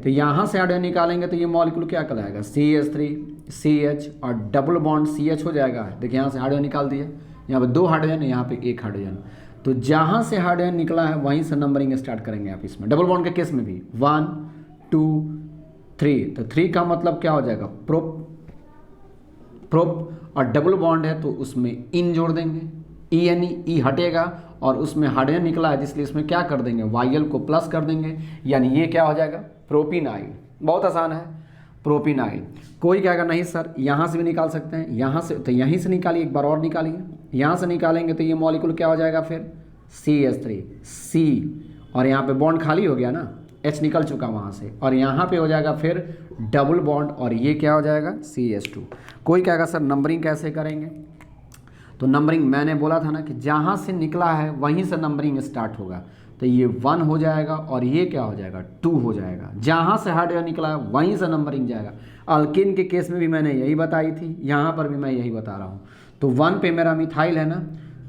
A: तो यहाँ से हाइड्रोजन निकालेंगे तो ये मॉलिक्यूल क्या कहलाएगा, CH3 CH और डबल बॉन्ड CH हो जाएगा। देखिए यहाँ से हाइड्रोजन निकाल दिया, यहाँ पे 2 हाइड्रोजन, यहाँ पे 1 हाइड्रोजन। तो जहाँ से हाइड्रोजन निकला है वहीं से नंबरिंग स्टार्ट करेंगे आप इसमें, डबल बॉन्ड के केस में भी 1 2 3। तो 3 का मतलब क्या हो जाएगा, प्रोप। और डबल बॉन्ड है तो उसमें इन जोड़ देंगे, यानी ई हटेगा और उसमें हाइड्रोजन निकला है, इसलिए इसमें क्या कर देंगे, वाई को प्लस कर देंगे, यानी ये क्या हो जाएगा, प्रोपीनाइल। बहुत आसान है, प्रोपीनाइल। कोई कहेगा नहीं सर यहाँ से भी निकाल सकते हैं, यहाँ से, तो यहीं से निकालिए, एक बार और निकालिए, यहाँ से निकालेंगे तो ये मॉलिक्यूल क्या हो जाएगा फिर, CH3 C, और यहाँ पे बॉन्ड खाली हो गया ना, H निकल चुका वहाँ से, और यहाँ पे हो जाएगा फिर डबल बॉन्ड, और ये क्या हो जाएगा, CH2। कोई कहेगा सर नंबरिंग कैसे करेंगे, तो नंबरिंग मैंने बोला था ना कि जहाँ से निकला है वहीं से नंबरिंग स्टार्ट होगा, तो ये 1 हो जाएगा और ये क्या हो जाएगा, 2 हो जाएगा। जहाँ से हाइड्रोजन निकला है वहीं से नंबरिंग जाएगा। अल्किन के केस में भी मैंने यही बताई थी, यहाँ पर भी मैं यही बता रहा हूँ। तो 1 पे मेरा मिथाइल है ना,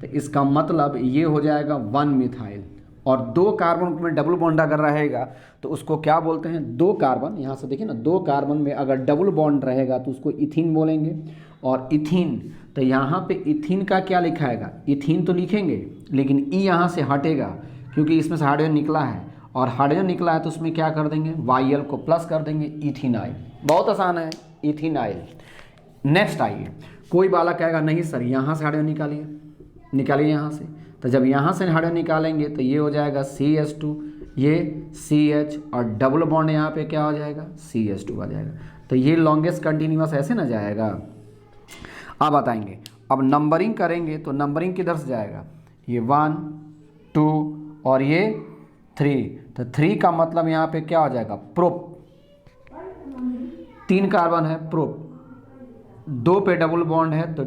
A: तो इसका मतलब ये हो जाएगा 1 मिथाइल। और 2 कार्बन में डबल बॉन्ड अगर रहेगा तो उसको क्या बोलते हैं, 2 कार्बन, यहाँ से देखिए ना, 2 कार्बन में अगर डबल बॉन्ड रहेगा तो उसको इथीन बोलेंगे। और इथीन, तो यहाँ पे इथीन का क्या लिखाएगा, इथीन तो लिखेंगे, लेकिन ई यहाँ से हटेगा क्योंकि इसमें से हाइड्रोजन निकला है, और हाइड्रोजन निकला है तो उसमें क्या कर देंगे, वाई को प्लस कर देंगे, इथीनाइल। बहुत आसान है, इथीनाइल। नेक्स्ट आइए, कोई वाला कहेगा नहीं सर यहाँ से हाइड्रोजन निकालिए यहाँ से, तो जब यहाँ से हाइड्रोजन निकालेंगे तो ये हो जाएगा CH2, ये CH और डबल बॉन्ड यहाँ पे क्या हो जाएगा, CH2 आ जाएगा। तो ये लॉन्गेस्ट कंटिन्यूअस ऐसे ना जाएगा। अब बताएंगे, अब नंबरिंग करेंगे तो नंबरिंग किधर से जाएगा, ये 1 2 और ये 3। तो 3 का मतलब यहाँ पे क्या हो जाएगा, प्रोप। 3 कार्बन है, प्रोप। 2 पे डबल बॉन्ड है तो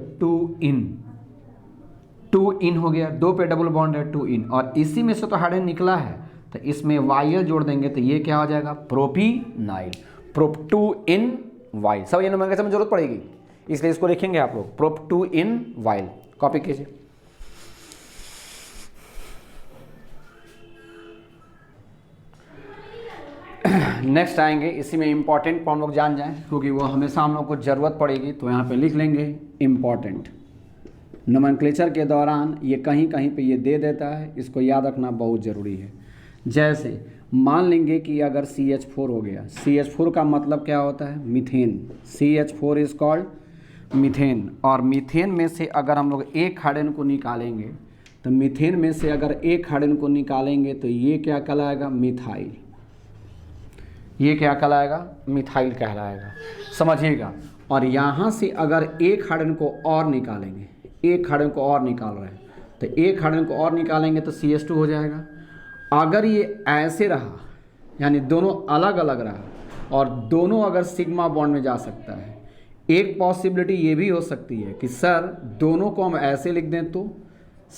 A: 2 इन हो गया, 2 पे डबल बॉन्ड है 2 इन, और इसी में से तो हाइड्रोजन निकला है तो इसमें वाई जोड़ देंगे तो ये क्या हो जाएगा, प्रोपीनाइल। Prop 2 in while. सब ये नंबर में जरूरत पड़ेगी, इसलिए इसको लिखेंगे आप लोग, प्रोप 2 इन वाइल। कॉपी कीजिए। नेक्स्ट आएंगे, इसी में इंपॉर्टेंट हम लोग जान जाएं क्योंकि वो हमेशा हम लोग को ज़रूरत पड़ेगी, तो यहाँ पे लिख लेंगे इम्पॉर्टेंट। नोमेनक्लेचर के दौरान ये कहीं कहीं पे ये दे देता है, इसको याद रखना बहुत ज़रूरी है। जैसे मान लेंगे कि अगर CH4 हो गया, CH4 का मतलब क्या होता है, methane. CH4 is called methane. और मीथेन में से अगर हम लोग एक हाइड्रोजन को निकालेंगे, तो मीथेन में से अगर एक हाइड्रोजन को निकालेंगे तो ये क्या कहलाएगा, मिथाइल। ये क्या कहलाएगा, मिथाइल कहलाएगा, समझिएगा। और यहाँ से अगर एक हाइड्रोजन को और निकालेंगे, एक हाइड्रोजन को और निकाल रहे हैं, तो एक हाइड्रोजन को और निकालेंगे तो CH2 हो जाएगा। अगर ये ऐसे रहा, यानी दोनों अलग अलग रहा और दोनों अगर सिग्मा बॉन्ड में जा सकता है। एक पॉसिबिलिटी ये भी हो सकती है कि सर दोनों को हम ऐसे लिख दें तो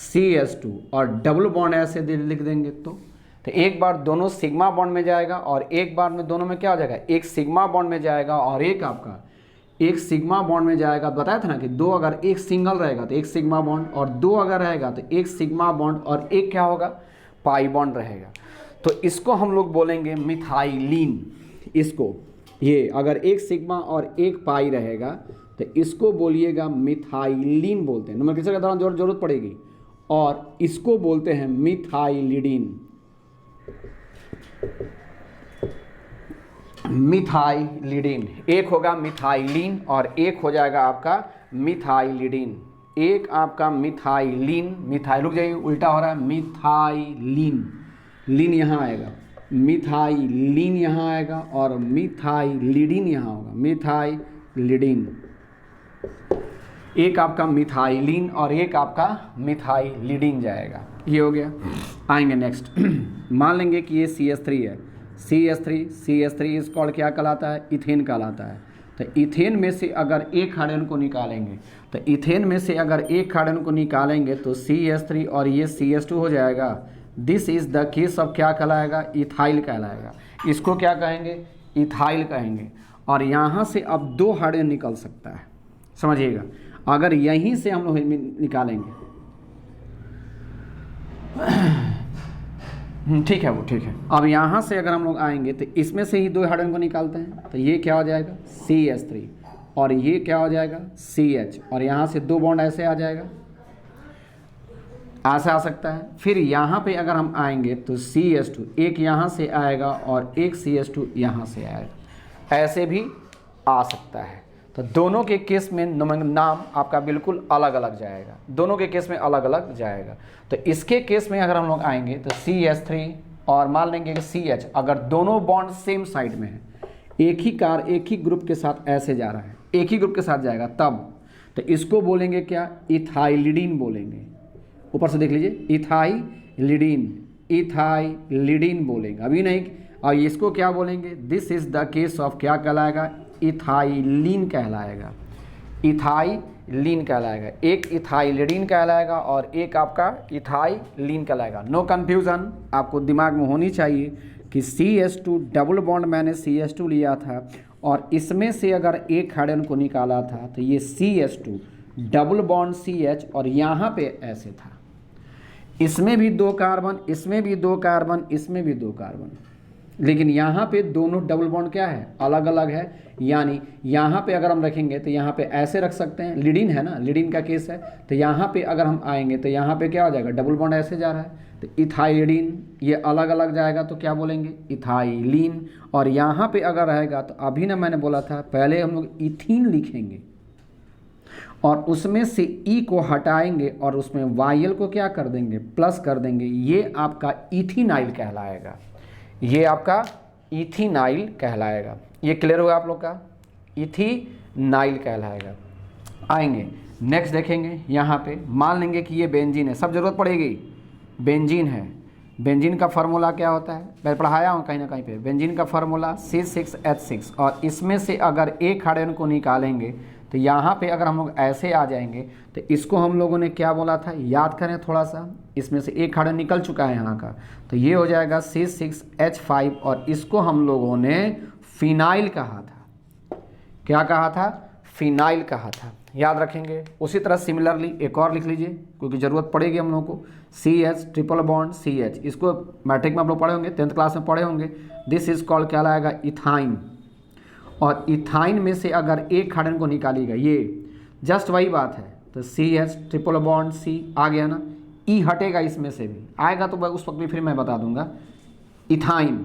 A: CH2 और डबल बॉन्ड ऐसे लिख देंगे तो एक बार दोनों सिग्मा बॉन्ड में जाएगा और एक बार में दोनों में क्या हो जाएगा, एक सिग्मा बॉन्ड में जाएगा और एक आपका एक सिग्मा बॉन्ड में जाएगा। बताया था ना कि दो अगर एक सिंगल रहेगा तो एक सिग्मा बॉन्ड और दो अगर रहेगा तो एक सिग्मा बॉन्ड और एक क्या होगा, पाई बॉन्ड रहेगा। तो इसको हम लोग बोलेंगे मिथाइलिन। इसको ये अगर एक सिग्मा और एक पाई रहेगा तो इसको बोलिएगा मिथाइलिन बोलते हैं। नोमेनक्लेचर के दौरान जरूरत पड़ेगी। और इसको बोलते हैं मिथाइलिडिन। मिथाइलिडिन एक होगा मिथाइलिन और एक हो जाएगा आपका मिथाइलिडिन। एक आपका मिथाइलिन, मिथाइल रुक जाइए उल्टा हो रहा है, मिथाइलिन, लिन यहाँ आएगा, मिथाइलिन यहाँ आएगा और मिथाइलिडिन यहाँ होगा, मिथाइलिडिन। एक आपका मिथाइलिन और एक आपका मिथाइलिडिन जाएगा। ये हो गया। आएंगे नेक्स्ट। मान लेंगे कि ये CH3 है, CH3 इस कॉल्ड क्या कहलाता है, इथेन कहलाता है। तो इथेन में से अगर एक हाइड्रोजन को निकालेंगे तो इथेन में से अगर एक हाइड्रोजन को निकालेंगे तो CH3 और ये CH2 हो जाएगा। This is the case of क्या कहलाएगा, इथाइल कहलाएगा। इसको क्या कहेंगे, इथाइल कहेंगे। और यहाँ से अब दो हाइड्रोजन निकल सकता है, समझिएगा। अगर यहीं से हम लोग निकालेंगे ठीक है, वो ठीक है। अब यहाँ से अगर हम लोग आएंगे तो इसमें से ही दो हाइड्रोजन को निकालते हैं तो ये क्या हो जाएगा, CH3 और ये क्या हो जाएगा, CH। और यहाँ से दो बॉन्ड ऐसे आ जाएगा, ऐसे आ सकता है। फिर यहाँ पे अगर हम आएंगे तो CH2 एक यहाँ से आएगा और एक CH2 यहाँ से आएगा, ऐसे भी आ सकता है। तो दोनों के केस में नाम आपका बिल्कुल अलग अलग जाएगा, दोनों के केस में अलग अलग जाएगा। तो इसके केस में अगर हम लोग आएंगे तो CH3 और मान लेंगे कि CH, अगर दोनों बॉन्ड सेम साइड में है, एक ही ग्रुप के साथ ऐसे जा रहा है, एक ही ग्रुप के साथ जाएगा तब, तो इसको बोलेंगे क्या, इथाइलिडिन बोलेंगे। ऊपर से देख लीजिए, इथाइलिडिन बोलेंगे, अभी नहीं। और इसको क्या बोलेंगे, this is the case of क्या कहलाएगा, इथाइलिन कहलाएगा, इथाइलिन कहलाएगा। एक इथाइलिडिन कहलाएगा और एक आपका इथाइलिन कहलाएगा। नो कन्फ्यूज़न, आपको दिमाग में होनी चाहिए कि CH2 डबल बॉन्ड मैंने CH2 लिया था और इसमें से अगर एक हाइड्रोजन को निकाला था तो ये CH2 डबल बॉन्ड CH और यहाँ पे ऐसे था, इसमें भी दो कार्बन, इसमें भी दो कार्बन, इसमें भी दो कार्बन, लेकिन यहाँ पे दोनों डबल बॉन्ड क्या है, अलग अलग है। यानी यहाँ पे अगर हम रखेंगे तो यहाँ पे ऐसे रख सकते हैं, लिडिन है ना, लिडिन का केस है। तो यहाँ पे अगर हम आएंगे तो यहाँ पे क्या हो जाएगा, डबल बॉन्ड ऐसे जा रहा है तो इथाइलिडिन, ये अलग अलग जाएगा तो क्या बोलेंगे, इथाइलिन। और यहाँ पे अगर रहेगा तो अभी ना मैंने बोला था पहले हम लोग इथीन लिखेंगे और उसमें से ई को हटाएंगे और उसमें वायल को क्या कर देंगे, प्लस कर देंगे। ये आपका इथीनाइल कहलाएगा, ये आपका इथीनाइल कहलाएगा। ये क्लियर हुआ आप लोग का, इथीनाइल कहलाएगा। आएंगे नेक्स्ट देखेंगे, यहाँ पे मान लेंगे कि ये बेंजीन है, सब जरूरत पड़ेगी, बेंजीन है। बेंजीन का फार्मूला क्या होता है, मैं पढ़ाया हूँ कहीं ना कहीं पे। बेंजीन का फार्मूला C6H6 और इसमें से अगर एक हाइड्रोजन को निकालेंगे तो यहाँ पे अगर हम लोग ऐसे आ जाएंगे तो इसको हम लोगों ने क्या बोला था, याद करें थोड़ा सा। इसमें से एक हाइड्रोजन निकल चुका है यहाँ का, तो ये हो जाएगा C6H5 और इसको हम लोगों ने फिनाइल कहा था। क्या कहा था, फिनाइल कहा था, याद रखेंगे। उसी तरह सिमिलरली एक और लिख लीजिए क्योंकि ज़रूरत पड़ेगी हम लोगों को, CH ट्रिपल बॉन्ड CH। इसको मैट्रिक में आप लोग पढ़े होंगे, 10th क्लास में पढ़े होंगे। दिस इज कॉल्ड क्या लाएगा, इथाइन। और इथाइन में से अगर एक हाइड्रोजन को निकालिएगा, ये जस्ट वही बात है, तो CH ट्रिपल बॉन्ड C आ गया ना, E हटेगा, इसमें से भी आएगा तो उस वक्त भी फिर मैं बता दूंगा। इथाइन,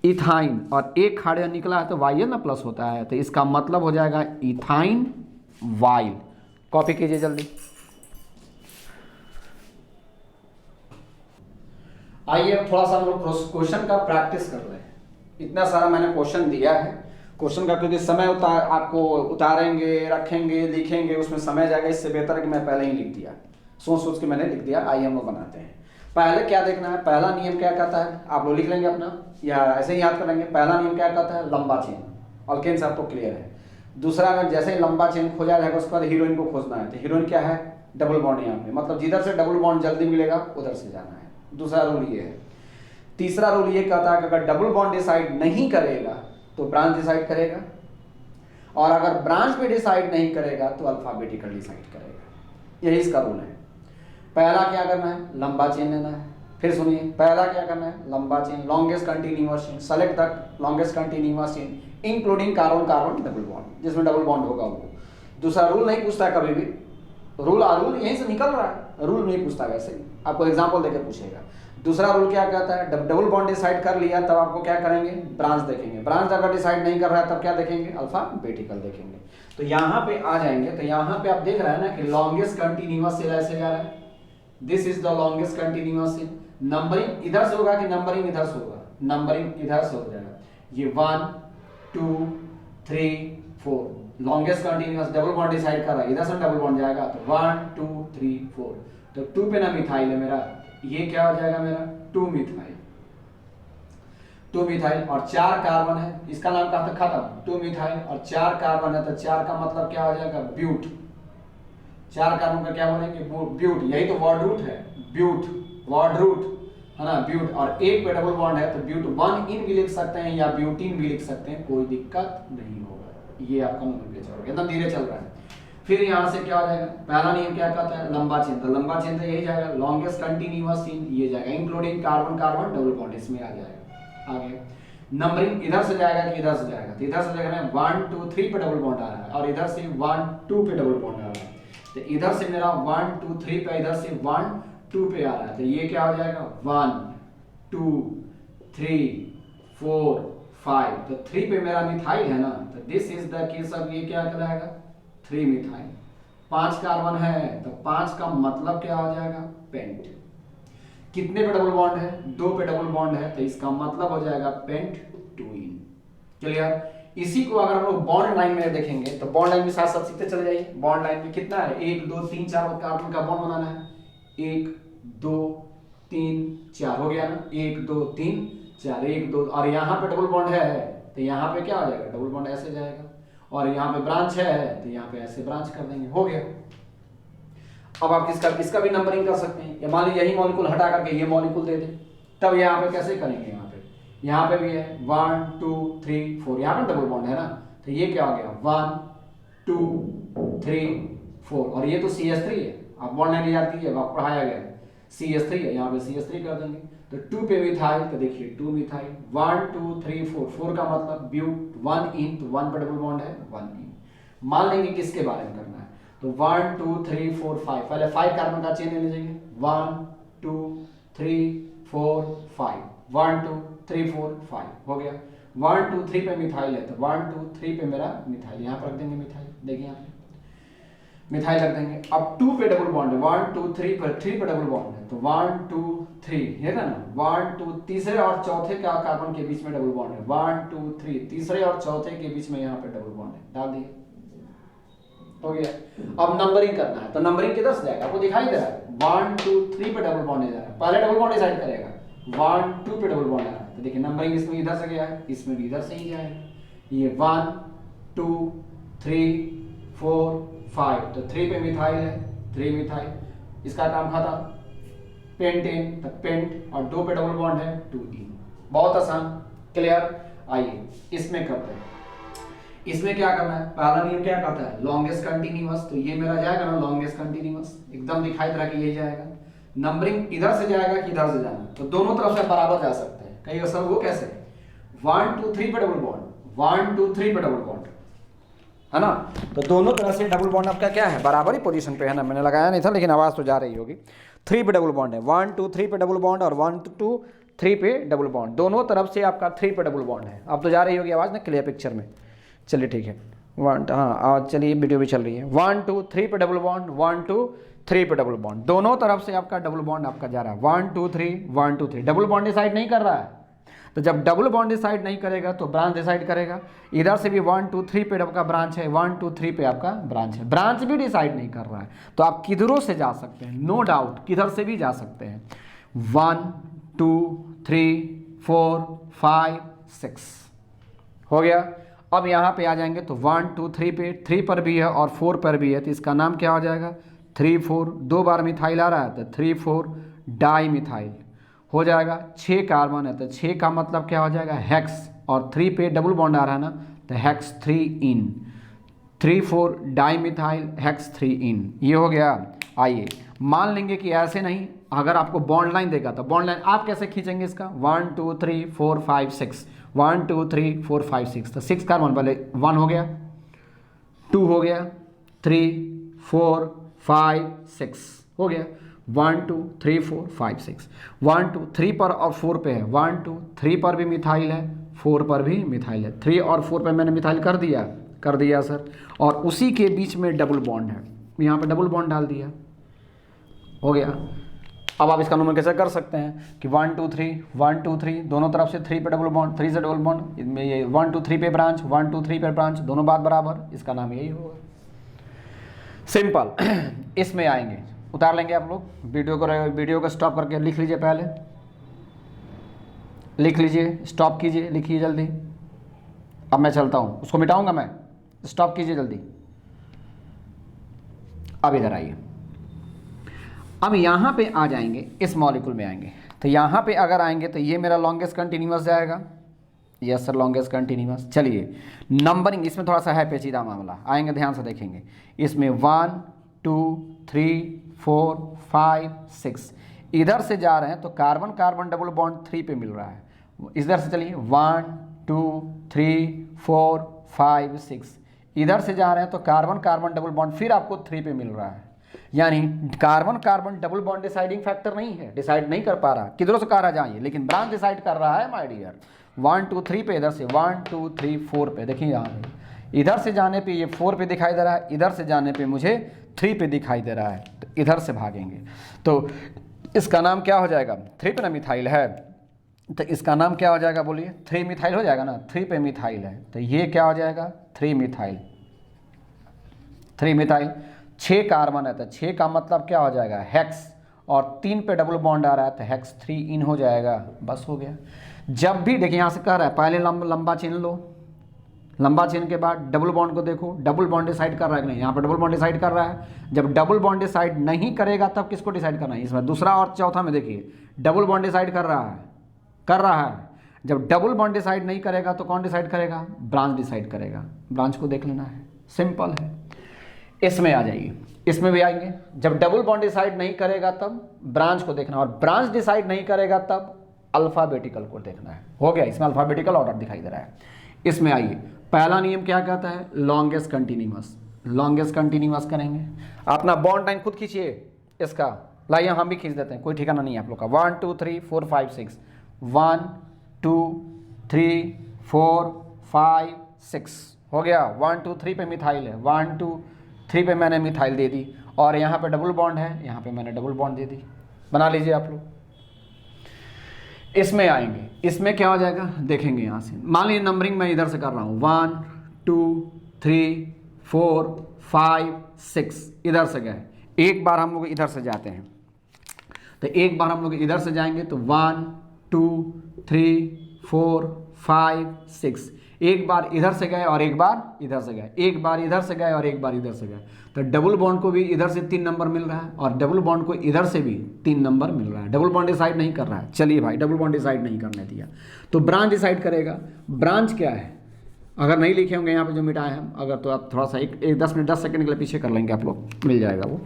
A: इथाइन और एक हाइड्रोजन निकला है तो वाइल ना प्लस होता है, तो इसका मतलब हो जाएगा इथाइन वाइल। कॉपी कीजिए जल्दी। आइए अब थोड़ा सा हम लोग क्वेश्चन का प्रैक्टिस कर रहे हैं। इतना सारा मैंने क्वेश्चन दिया है, क्वेश्चन का क्योंकि समय आपको उतारेंगे, रखेंगे, लिखेंगे, उसमें समय जाएगा। इससे बेहतर है कि मैं पहले ही लिख दिया, सोच सोच के मैंने लिख दिया। आइए हम लोग बनाते हैं। पहले क्या देखना है, पहला नियम क्या कहता है, आप लोग लिख लेंगे अपना या ऐसे ही याद करेंगे। पहला नियम क्या कहता है, लंबा चेन, ऑल्केन से आपको क्लियर है। दूसरा अगर जैसे ही लंबा चेन खोजा जाएगा उसके बाद हीरोइन को खोजना है, तो हीरोइन क्या है, डबल बॉन्ड यहाँ पे, मतलब जिधर से डबल बॉन्ड जल्दी मिलेगा उधर से जाना है। दूसरा रूल ये है। तीसरा रूल ये कहता है कि अगर डबल बॉन्ड डिसाइड नहीं करेगा तो ब्रांच डिसाइड करेगा, और अगर ब्रांच भी डिसाइड नहीं करेगा तो अल्फाबेटिकल डिसाइड करेगा। यही इसका रूल है। पहला क्या करना है, लंबा चेन लेना है। फिर सुनिए, पहला क्या करना है, लंबा chain, longest continuous chain, select the longest continuous chain including carbon carbon double bond, जिसमें डबल बॉन्ड होगा वो। दूसरा रूल नहीं पूछता है कभी भी, रूल यहीं से निकल रहा है, रूल नहीं पूछता वैसे ही, आपको एग्जाम्पल देकर पूछेगा। दूसरा रूल क्या कहता है, डबल बॉन्ड डिसाइड कर लिया तब आपको क्या करेंगे, ब्रांच देखेंगे। ब्रांच अगर डिसाइड नहीं कर रहा है तब क्या देखेंगे, अल्फाबेटिकल देखेंगे। तो यहाँ पे आ जाएंगे, तो यहाँ पे आप देख रहे हैं ना कि लॉन्गेस्ट कंटिन्यूअस चेन ऐसे जा रहा है, this is the longest continuous chain. Numbering इधर से होगा कि नंबरिंग इधर से होगा, नंबरिंग इधर से हो जाएगा। ये 1 2 3 4 longest continuous, double bond decide कर रहा है, इधर से डबल बॉन्ड जाएगा तो 1 2 3 4, तो 2 पे ना मिथाइल है मेरा, ये क्या हो जाएगा मेरा 2 मिथाइल, 2 मिथाइल, और 4 कार्बन है, इसका नाम कहा था खत्म, 2 मिथाइल और 4 कार्बन है, तो 4 का मतलब क्या हो जाएगा, ब्यूट। 4 कार्बन का क्या बोलेंगे, ब्यूट, यही तो वर्ड रूट है, ब्यूट, वर्ड रूट है ना, ब्यूट। और एक पे डबल बॉन्ड है तो ब्यूट 1 इन भी लिख सकते हैं या ब्यूटीन भी लिख सकते हैं, कोई दिक्कत नहीं होगा। ये आपका नोमेनक्लेचर होगा, एकदम धीरे चल रहा है। फिर यहाँ से क्या हो जाएगा, पहला नियम क्या कहता है, लंबा चेन, तो लंबा चेन तो यही जाएगा, लॉन्गेस्ट कंटिन्यूअस चेन ये जाएगा, including carbon carbon double bond, इसमें आ जाएगा। आगे नंबरिंग इधर से जाएगा कि इधर से जाएगा, तो इधर से जाएगा 1 2 3 पे डबल बॉन्ड आ रहा है, और इधर से 1 2 पे डबल बॉन्ड आ रहा है, तो इधर से मेरा 1 2 3 पे, इधर से 1 2 पे आ रहा है, तो ये क्या हो जाएगा 1 2 3 4 5, तो 3 पे मेरा मिथाइल है ना, तो this is the case of, ये क्या कहलाएगा 3 मिथाइल। 5 कार्बन है तो 5 का मतलब क्या हो जाएगा, पेंट। कितने पे डबल बॉन्ड है, 2 पे डबल बॉन्ड है, तो इसका मतलब हो जाएगा पेंट 2इन। क्लियर। इसी को अगर हम लोग बॉन्ड लाइन में देखेंगे तो बॉन्ड लाइन में साथ साथ सीखते चले जाइए। बॉन्ड लाइन में कितना है, 1 2 3 4 कार्बन का बॉन्ड बनाना है, 1 2 3 4 हो गया ना, 1 2 3 4 1 2, और यहाँ पे डबल बॉन्ड है तो यहाँ पे क्या हो जाएगा, डबल बॉन्ड ऐसे जाएगा, और यहाँ पे ब्रांच है तो यहाँ पे ऐसे ब्रांच कर देंगे, हो गया। अब आप इसका भी नंबरिंग कर सकते हैं, या मान लीजिए यही मॉलिक्यूल हटा करके ये मॉलिक्यूल दे दें, तब यहाँ पे कैसे करेंगे, यहाँ पे भी है 1 2 3 4, यहाँ पे डबल बॉन्ड है ना, तो ये क्या हो गया 1 2 3 4, और ये तो CH3 है, आप बॉन्ड लाइन ले जाती है, आप पढ़ाया गया है CH3 है, यहाँ पे CH3 कर देंगे, तो 2 पे मिथाइल, तो देखिए 2 मिथाइल, 1 2 3 4, 4 का मतलब ब्यूट 1 इन, तो 1 पे डबल बॉन्ड है 1 इन। मान लेंगे किसके बारे में करना है, तो 1 2 3 4 5, पहले 5 कार्बन का चेन ले लीजिए, 1 2 3 4 5, 1 2 3 4 5 हो गया। 1 2 3 पे मिथाइल है, तो 1 2 3 पे मेरा मिथाइल, यहाँ पर रख देंगे मिथाइल, देखिए यहाँ पे मिथाइल रख देंगे। अब 2 पे डबल बॉन्ड है, 1 2 3 पर 3 पे डबल बॉन्ड है, तो 1 2 3 है ना, 1 2 तीसरे और चौथे का कार्बन के बीच में डबल बॉन्ड है, 1 2 3 तीसरे और चौथे के बीच में यहाँ पे डबल बॉन्ड है, डाल दिए, हो गया। अब नंबरिंग करना है, तो नंबरिंग किधर से जाएगा, आपको दिखाई दे रहा है 1 2 3 पे डबल बॉन्ड जा रहा है, पहले डबल बॉन्ड डिसाइड करेगा, 1 2 पे डबल बॉन्ड आ रहा है, तो देखिए नंबरिंग इसमें इधर से गया है, इसमें भी इधर से ही जाएगा, ये 1 2 3 4 5, तो 3 पे मिथाइल है, 3 मिथाइल, इसका काम खत्म, पेंटेन, तो पेंट, और 2 पे डबल बॉन्ड है 2 इन, बहुत आसान। क्लियर। आइए इसमें करते हैं, इसमें क्या करना है, पहला नियम क्या कहता है, लॉन्गेस्ट कंटिन्यूअस, तो ये मेरा जाएगा ना लॉन्गेस्ट कंटिन्यूअस, एकदम दिखाई दे रहा कि ये जाएगा। नंबरिंग इधर से जाएगा कि इधर से जाना, तो दोनों तरफ से बराबर जा सकते हैं। कहीं सर वो कैसे, 1 2 3 पे डबल बॉन्ड, 1 2 3 पे डबल बॉन्ड है ना, तो दोनों तरफ से डबल बॉन्ड आपका क्या है, बराबर ही पोजीशन पे है ना, मैंने लगाया नहीं था लेकिन आवाज़ तो जा रही होगी। 3 पे डबल बॉन्ड है, 1 2 3 पे डबल बॉन्ड, और 1 2 3 पे डबल बॉन्ड, दोनों तरफ से आपका 3 पे डबल बॉन्ड है। अब तो जा रही होगी आवाज़ ना क्लियर पिक्चर में, चलिए ठीक है, 1 हाँ चलिए वीडियो भी चल रही है, 1 2 3 पे डबल बॉन्ड, 1 2 3 पे डबल बॉन्ड, दोनों तरफ से आपका डबल बॉन्ड आपका जा रहा है, 1 2 3 1 2 3, डबल बॉन्ड डिसाइड नहीं कर रहा है, तो जब डबल बॉन्ड डिसाइड नहीं करेगा तो ब्रांच डिसाइड करेगा। इधर से भी 1 2 3 पे आपका ब्रांच है, 1 2 3 पे आपका ब्रांच है, ब्रांच भी डिसाइड नहीं कर रहा है, तो आप किधरों से जा सकते हैं, नो डाउट किधर से भी जा सकते हैं। 1 2 3 4 5 6 हो गया। अब यहाँ पे आ जाएंगे तो 1 2 3 पे 3 पर भी है और 4 पर भी है, तो इसका नाम क्या हो जाएगा 3 4, 2 बार मिथाइल आ रहा है तो 3 4 डाई मिथाइल हो जाएगा। 6 कार्बन है तो 6 का मतलब क्या हो जाएगा हेक्स, और 3 पे डबल बॉन्ड आ रहा है ना तो हेक्स 3 इन, 3 4 डाई मिथाइल हेक्स 3 इन, ये हो गया। आइए मान लेंगे कि ऐसे नहीं, अगर आपको बॉन्ड लाइन देगा तो बॉन्ड लाइन आप कैसे खींचेंगे इसका 1 2 3 4 5 6, 1 2 3 4 5 6, तो 6 कार्बन पहले 1 हो गया, 2 हो गया, 3 4 5 6 हो गया, 1 2 3 4 5 6, 1 2 3 पर और 4 पे है, 1 2 3 पर भी मिथाइल है, 4 पर भी मिथाइल है, 3 और 4 पे मैंने मिथाइल कर दिया सर, और उसी के बीच में डबल बॉन्ड है, यहाँ पे डबल बॉन्ड डाल दिया, हो गया। अब आप इसका अनुमान कैसे कर सकते हैं कि 1 2 3 1 2 3 दोनों तरफ से 3 पे डबल बॉन्ड, 3 से डबल बॉन्ड, इसमें ये 1 2 3 पे ब्रांच, 1 2 3 पे ब्रांच, दोनों बात बराबर, इसका नाम यही होगा, सिंपल। इसमें आएंगे, उतार लेंगे आप लोग, वीडियो को स्टॉप करके लिख लीजिए, पहले लिख लीजिए, स्टॉप कीजिए, लिखिए जल्दी। अब मैं चलता हूँ, उसको मिटाऊंगा मैं, स्टॉप कीजिए जल्दी। अब इधर आइए, अब यहाँ पे आ जाएंगे, इस मॉलिक्यूल में आएंगे, तो यहाँ पे अगर आएंगे तो ये मेरा लॉन्गेस्ट कंटिन्यूअस जाएगा, यस सर लॉन्गेस्ट कंटिन्यूअस। चलिए नंबरिंग इसमें थोड़ा सा है पेचीदा मामला, आएंगे ध्यान से देखेंगे, इसमें 1 2 3 4 5 6 इधर से जा रहे हैं तो कार्बन कार्बन डबल बॉन्ड 3 पे मिल रहा है, इधर से चलिए 1 2 3 4 5 6 इधर से जा रहे हैं तो कार्बन कार्बन डबल बॉन्ड फिर आपको 3 पे मिल रहा है, यानी carbon carbon double bond deciding factor नहीं है, डिसाइड नहीं कर पा रहा, किधरों से कह रहा जाइए, लेकिन ब्रांच डिसाइड कर रहा है माय डियर। 1 2 3 पे, इधर से 1 2 3 4 पे, देखिए यहाँ पे इधर से जाने पे ये 4 पे दिखाई दे रहा है, इधर से जाने पे मुझे 3 पे दिखाई दे रहा है, तो इधर से भागेंगे तो इसका नाम क्या हो जाएगा, 3 पे ना मिथाइल है तो इसका नाम क्या हो जाएगा बोलिए, 3 मिथाइल हो जाएगा ना, 3 पे मिथाइल है तो ये क्या हो जाएगा 3 मिथाइल, 3 मिथाइल। 6 कार्बन है तो 6 का मतलब क्या हो जाएगा हेक्स, और 3 पे डबल बॉन्ड आ रहा है तो हेक्स 3 इन हो जाएगा, बस हो गया। जब भी देखिए यहाँ से कह रहा है पहले लंबा चिन्ह लो, लंबा चिन्ह के बाद डबल बॉन्ड को देखो, डबल बॉन्ड डिसाइड कर रहा है कि नहीं, यहाँ पर डबल बॉन्ड डिसाइड कर रहा है। जब डबल बॉन्ड डिसाइड नहीं करेगा तब किसको डिसाइड करना है, इसमें दूसरा और चौथा में देखिए डबल बॉन्ड डिसाइड कर रहा है। जब डबल बॉन्ड डिसाइड नहीं करेगा तो कौन डिसाइड करेगा, ब्रांच डिसाइड करेगा, ब्रांच को देख लेना है, सिंपल है। इसमें आ जाइए, इसमें भी आएंगे, जब डबल बॉन्ड डिसाइड नहीं करेगा तब ब्रांच को देखना, और ब्रांच डिसाइड नहीं करेगा तब अल्फाबेटिकल को देखना है, हो गया। इसमें अल्फाबेटिकल ऑर्डर दिखाई दे रहा है। इसमें आइए, पहला नियम क्या कहता है, लॉन्गेस्ट कंटिन्यूअस, लॉन्गेस्ट कंटिन्यूअस करेंगे, अपना बॉन्ड लाइन खुद खींचिए इसका, लाइए हम भी खींच देते हैं, कोई ठिकाना नहीं है आप लोग का। 1 2 3 4 5 6, 1 2 3 4 5 6 हो गया। 1 2 3 पे मिथाइल है, 1 2 3 पे मैंने मिथाइल दे दी, और यहाँ पे डबल बॉन्ड है, यहाँ पे मैंने डबल बॉन्ड दे दी, बना लीजिए आप लोग। इसमें आएंगे, इसमें क्या हो जाएगा देखेंगे, यहाँ से मान लीजिए नंबरिंग मैं इधर से कर रहा हूँ, 1 2 3 4 5 6 इधर से गए, एक बार हम लोग इधर से जाते हैं, तो एक बार हम लोग इधर से जाएंगे तो 1 2 3 4 5 6 एक बार इधर से गए और एक बार इधर से गए, एक बार इधर से गए और एक बार इधर से गए, तो डबल बॉन्ड को भी इधर से 3 नंबर मिल रहा है और डबल बॉन्ड को इधर से भी 3 नंबर मिल रहा है। डबल बॉन्ड डिसाइड नहीं कर रहा है, चलिए भाई डबल बॉन्ड डिसाइड नहीं करने दिया तो ब्रांच डिसाइड करेगा। ब्रांच क्या है, अगर नहीं लिखे होंगे यहाँ पे जो मिटाए हम, अगर तो आप थोड़ा सा एक 10 सेकंड के लिए पीछे कर लेंगे, आप लोग मिल जाएगा वो।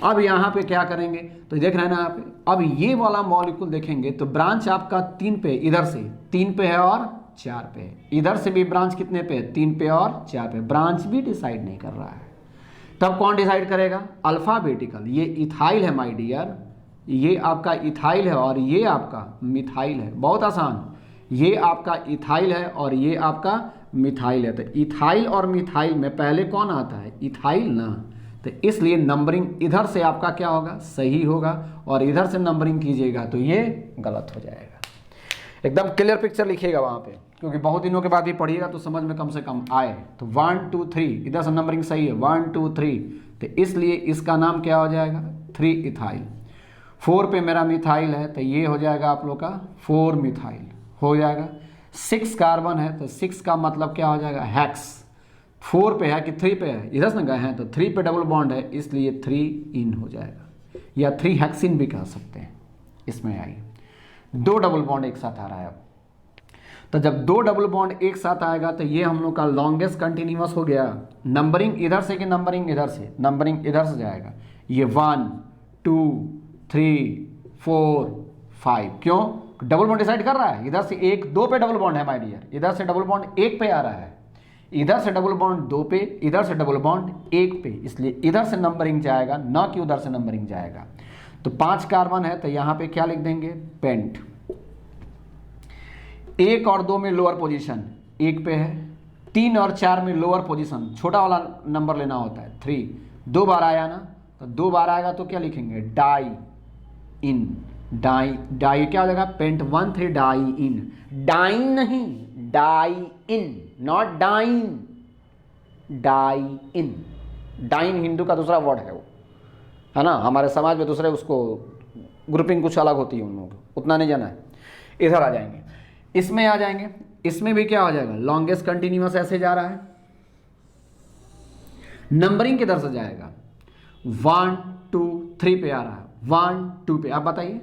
A: अब यहाँ पे क्या करेंगे तो देख रहे हैं ना आप, अब ये वाला मॉलिक्यूल देखेंगे तो ब्रांच आपका 3 पे, इधर से 3 पे है और 4 पे है, इधर से भी ब्रांच कितने पे, 3 पे और 4 पे, ब्रांच भी डिसाइड नहीं कर रहा है। तब कौन डिसाइड करेगा, अल्फाबेटिकल। ये इथाइल है माय डियर, ये आपका इथाइल है और ये आपका मिथाइल है, बहुत आसान। ये आपका इथाइल है और ये आपका मिथाइल है, तो इथाइल और मिथाइल में पहले कौन आता है, इथाइल ना, तो इसलिए नंबरिंग इधर से आपका क्या होगा, सही होगा, और इधर से नंबरिंग कीजिएगा तो ये गलत हो जाएगा। एकदम क्लियर पिक्चर लिखिएगा वहाँ पे, क्योंकि बहुत दिनों के बाद भी पढ़िएगा तो समझ में कम से कम आए। तो 1 2 3 इधर से नंबरिंग सही है, 1 2 3, तो इसलिए इसका नाम क्या हो जाएगा 3 इथाइल। 4 पे मेरा मिथाइल है तो ये हो जाएगा आप लोग का 4 मिथाइल हो जाएगा। 6 कार्बन है तो 6 का मतलब क्या हो जाएगा हेक्स। 4 पे है कि 3 पे है, इधर से गए हैं तो 3 पे डबल बॉन्ड है इसलिए 3 इन हो जाएगा या 3 हेक्सिन भी कह सकते हैं। इसमें आइए 2 डबल बॉन्ड एक साथ आ रहा है अब। तो जब 2 डबल बॉन्ड एक साथ आएगा तो ये हम लोग का लॉन्गेस्ट कंटिन्यूअस हो गया। नंबरिंग इधर से कि नंबरिंग इधर से? नंबरिंग इधर से जाएगा। ये 1 2 3 4 5 क्यों? डबल बॉन्ड डिसाइड कर रहा है। इधर से 1 2 पे डबल बॉन्ड है माय डियर, इधर से डबल बॉन्ड 1 पे आ रहा है, इधर से डबल बॉन्ड 2 पे, इधर से डबल बॉन्ड 1 पे, इसलिए इधर से नंबरिंग जाएगा ना कि उधर से नंबरिंग जाएगा। तो 5 कार्बन है तो यहाँ पे क्या लिख देंगे? पेंट। 1 और 2 में लोअर पोजीशन 1 पे है, 3 और 4 में लोअर पोजीशन छोटा वाला नंबर लेना होता है 3। 2 बार आया ना, तो 2 बार आएगा तो क्या लिखेंगे? डाई इन। डाई डाई क्या हो जाएगा? Pent 1 3 diene. डाइन नहीं, diene, not dine, diene. Dine Hindu का दूसरा वर्ड है वो, है ना। हमारे समाज में दूसरे उसको ग्रुपिंग कुछ अलग होती है उन लोगों को, उतना नहीं जाना है। इधर आ जाएंगे, इसमें आ जाएंगे, इसमें भी क्या हो जाएगा? लॉन्गेस्ट कंटिन्यूअस ऐसे जा रहा है। नंबरिंग किधर से जाएगा? 1 2 3 पे आ रहा है, 1 2 पे। आप बताइए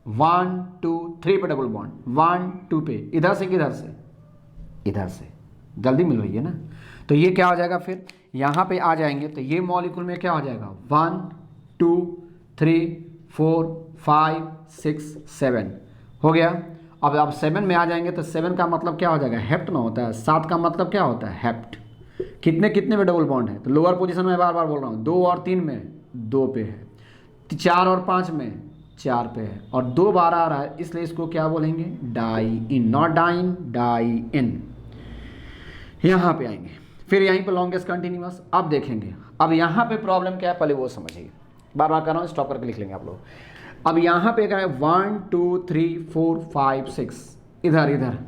A: 1 2 3 पे डबल बॉन्ड, 1 2 पे। इधर से किधर से? इधर से। जल्दी मिल रही है ना। तो ये क्या हो जाएगा? फिर यहाँ पे आ जाएंगे तो ये मॉलिक्यूल में क्या हो जाएगा? 1 2 3 4 5 6 7 हो गया। अब आप 7 में आ जाएंगे तो 7 का मतलब क्या हो जाएगा? हेप्ट ना होता है। 7 का मतलब क्या होता है? हेप्ट। कितने कितने में डबल बॉन्ड है? तो लोअर पोजीशन में बार बार बोल रहा हूँ, 2 और 3 में 2 पे है, 4 और 5 में 4 पे है, और 2 बार आ रहा है इसलिए इसको क्या बोलेंगे? Diene, not dine, diene. यहाँ पे आएंगे, फिर यहीं पे लॉन्गेस्ट कंटिन्यूअस। अब देखेंगे, अब यहाँ पे प्रॉब्लम क्या है पहले वो समझिए। बार बार कर रहा हूँ, स्टॉप करके लिख लेंगे आप लोग। अब यहाँ पे क्या है? 1 2 3 4 5 6, इधर इधर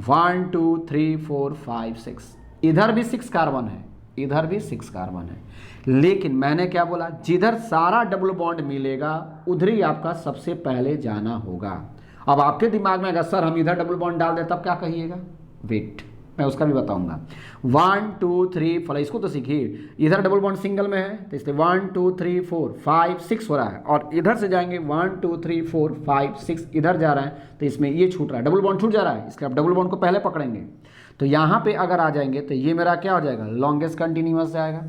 A: 1 2 3 4 5 6, इधर भी 6 कार्बन है, इधर भी 6 कार्बन है। लेकिन मैंने क्या बोला? जिधर सारा डबल बॉन्ड मिलेगा उधर ही आपका सबसे पहले जाना होगा। अब आपके दिमाग में अगर सर हम इधर डबल बॉन्ड डाल दें तब क्या कहिएगा? वेट, मैं उसका भी बताऊंगा। 1 2 3 4, इसको तो सीखिए। इधर डबल बॉन्ड सिंगल में है तो इसलिए 1 2 3 4 5 6 हो रहा है, और इधर से जाएंगे 1 2 3 4 5 6, इधर जा रहा है तो इसमें ये छूट रहा है, डबल बॉन्ड छूट जा रहा है, इसलिए आप डबल बॉन्ड को पहले पकड़ेंगे। तो यहाँ पे अगर आ जाएंगे तो ये मेरा क्या हो जाएगा? लॉन्गेस्ट कंटिन्यूअस जाएगा।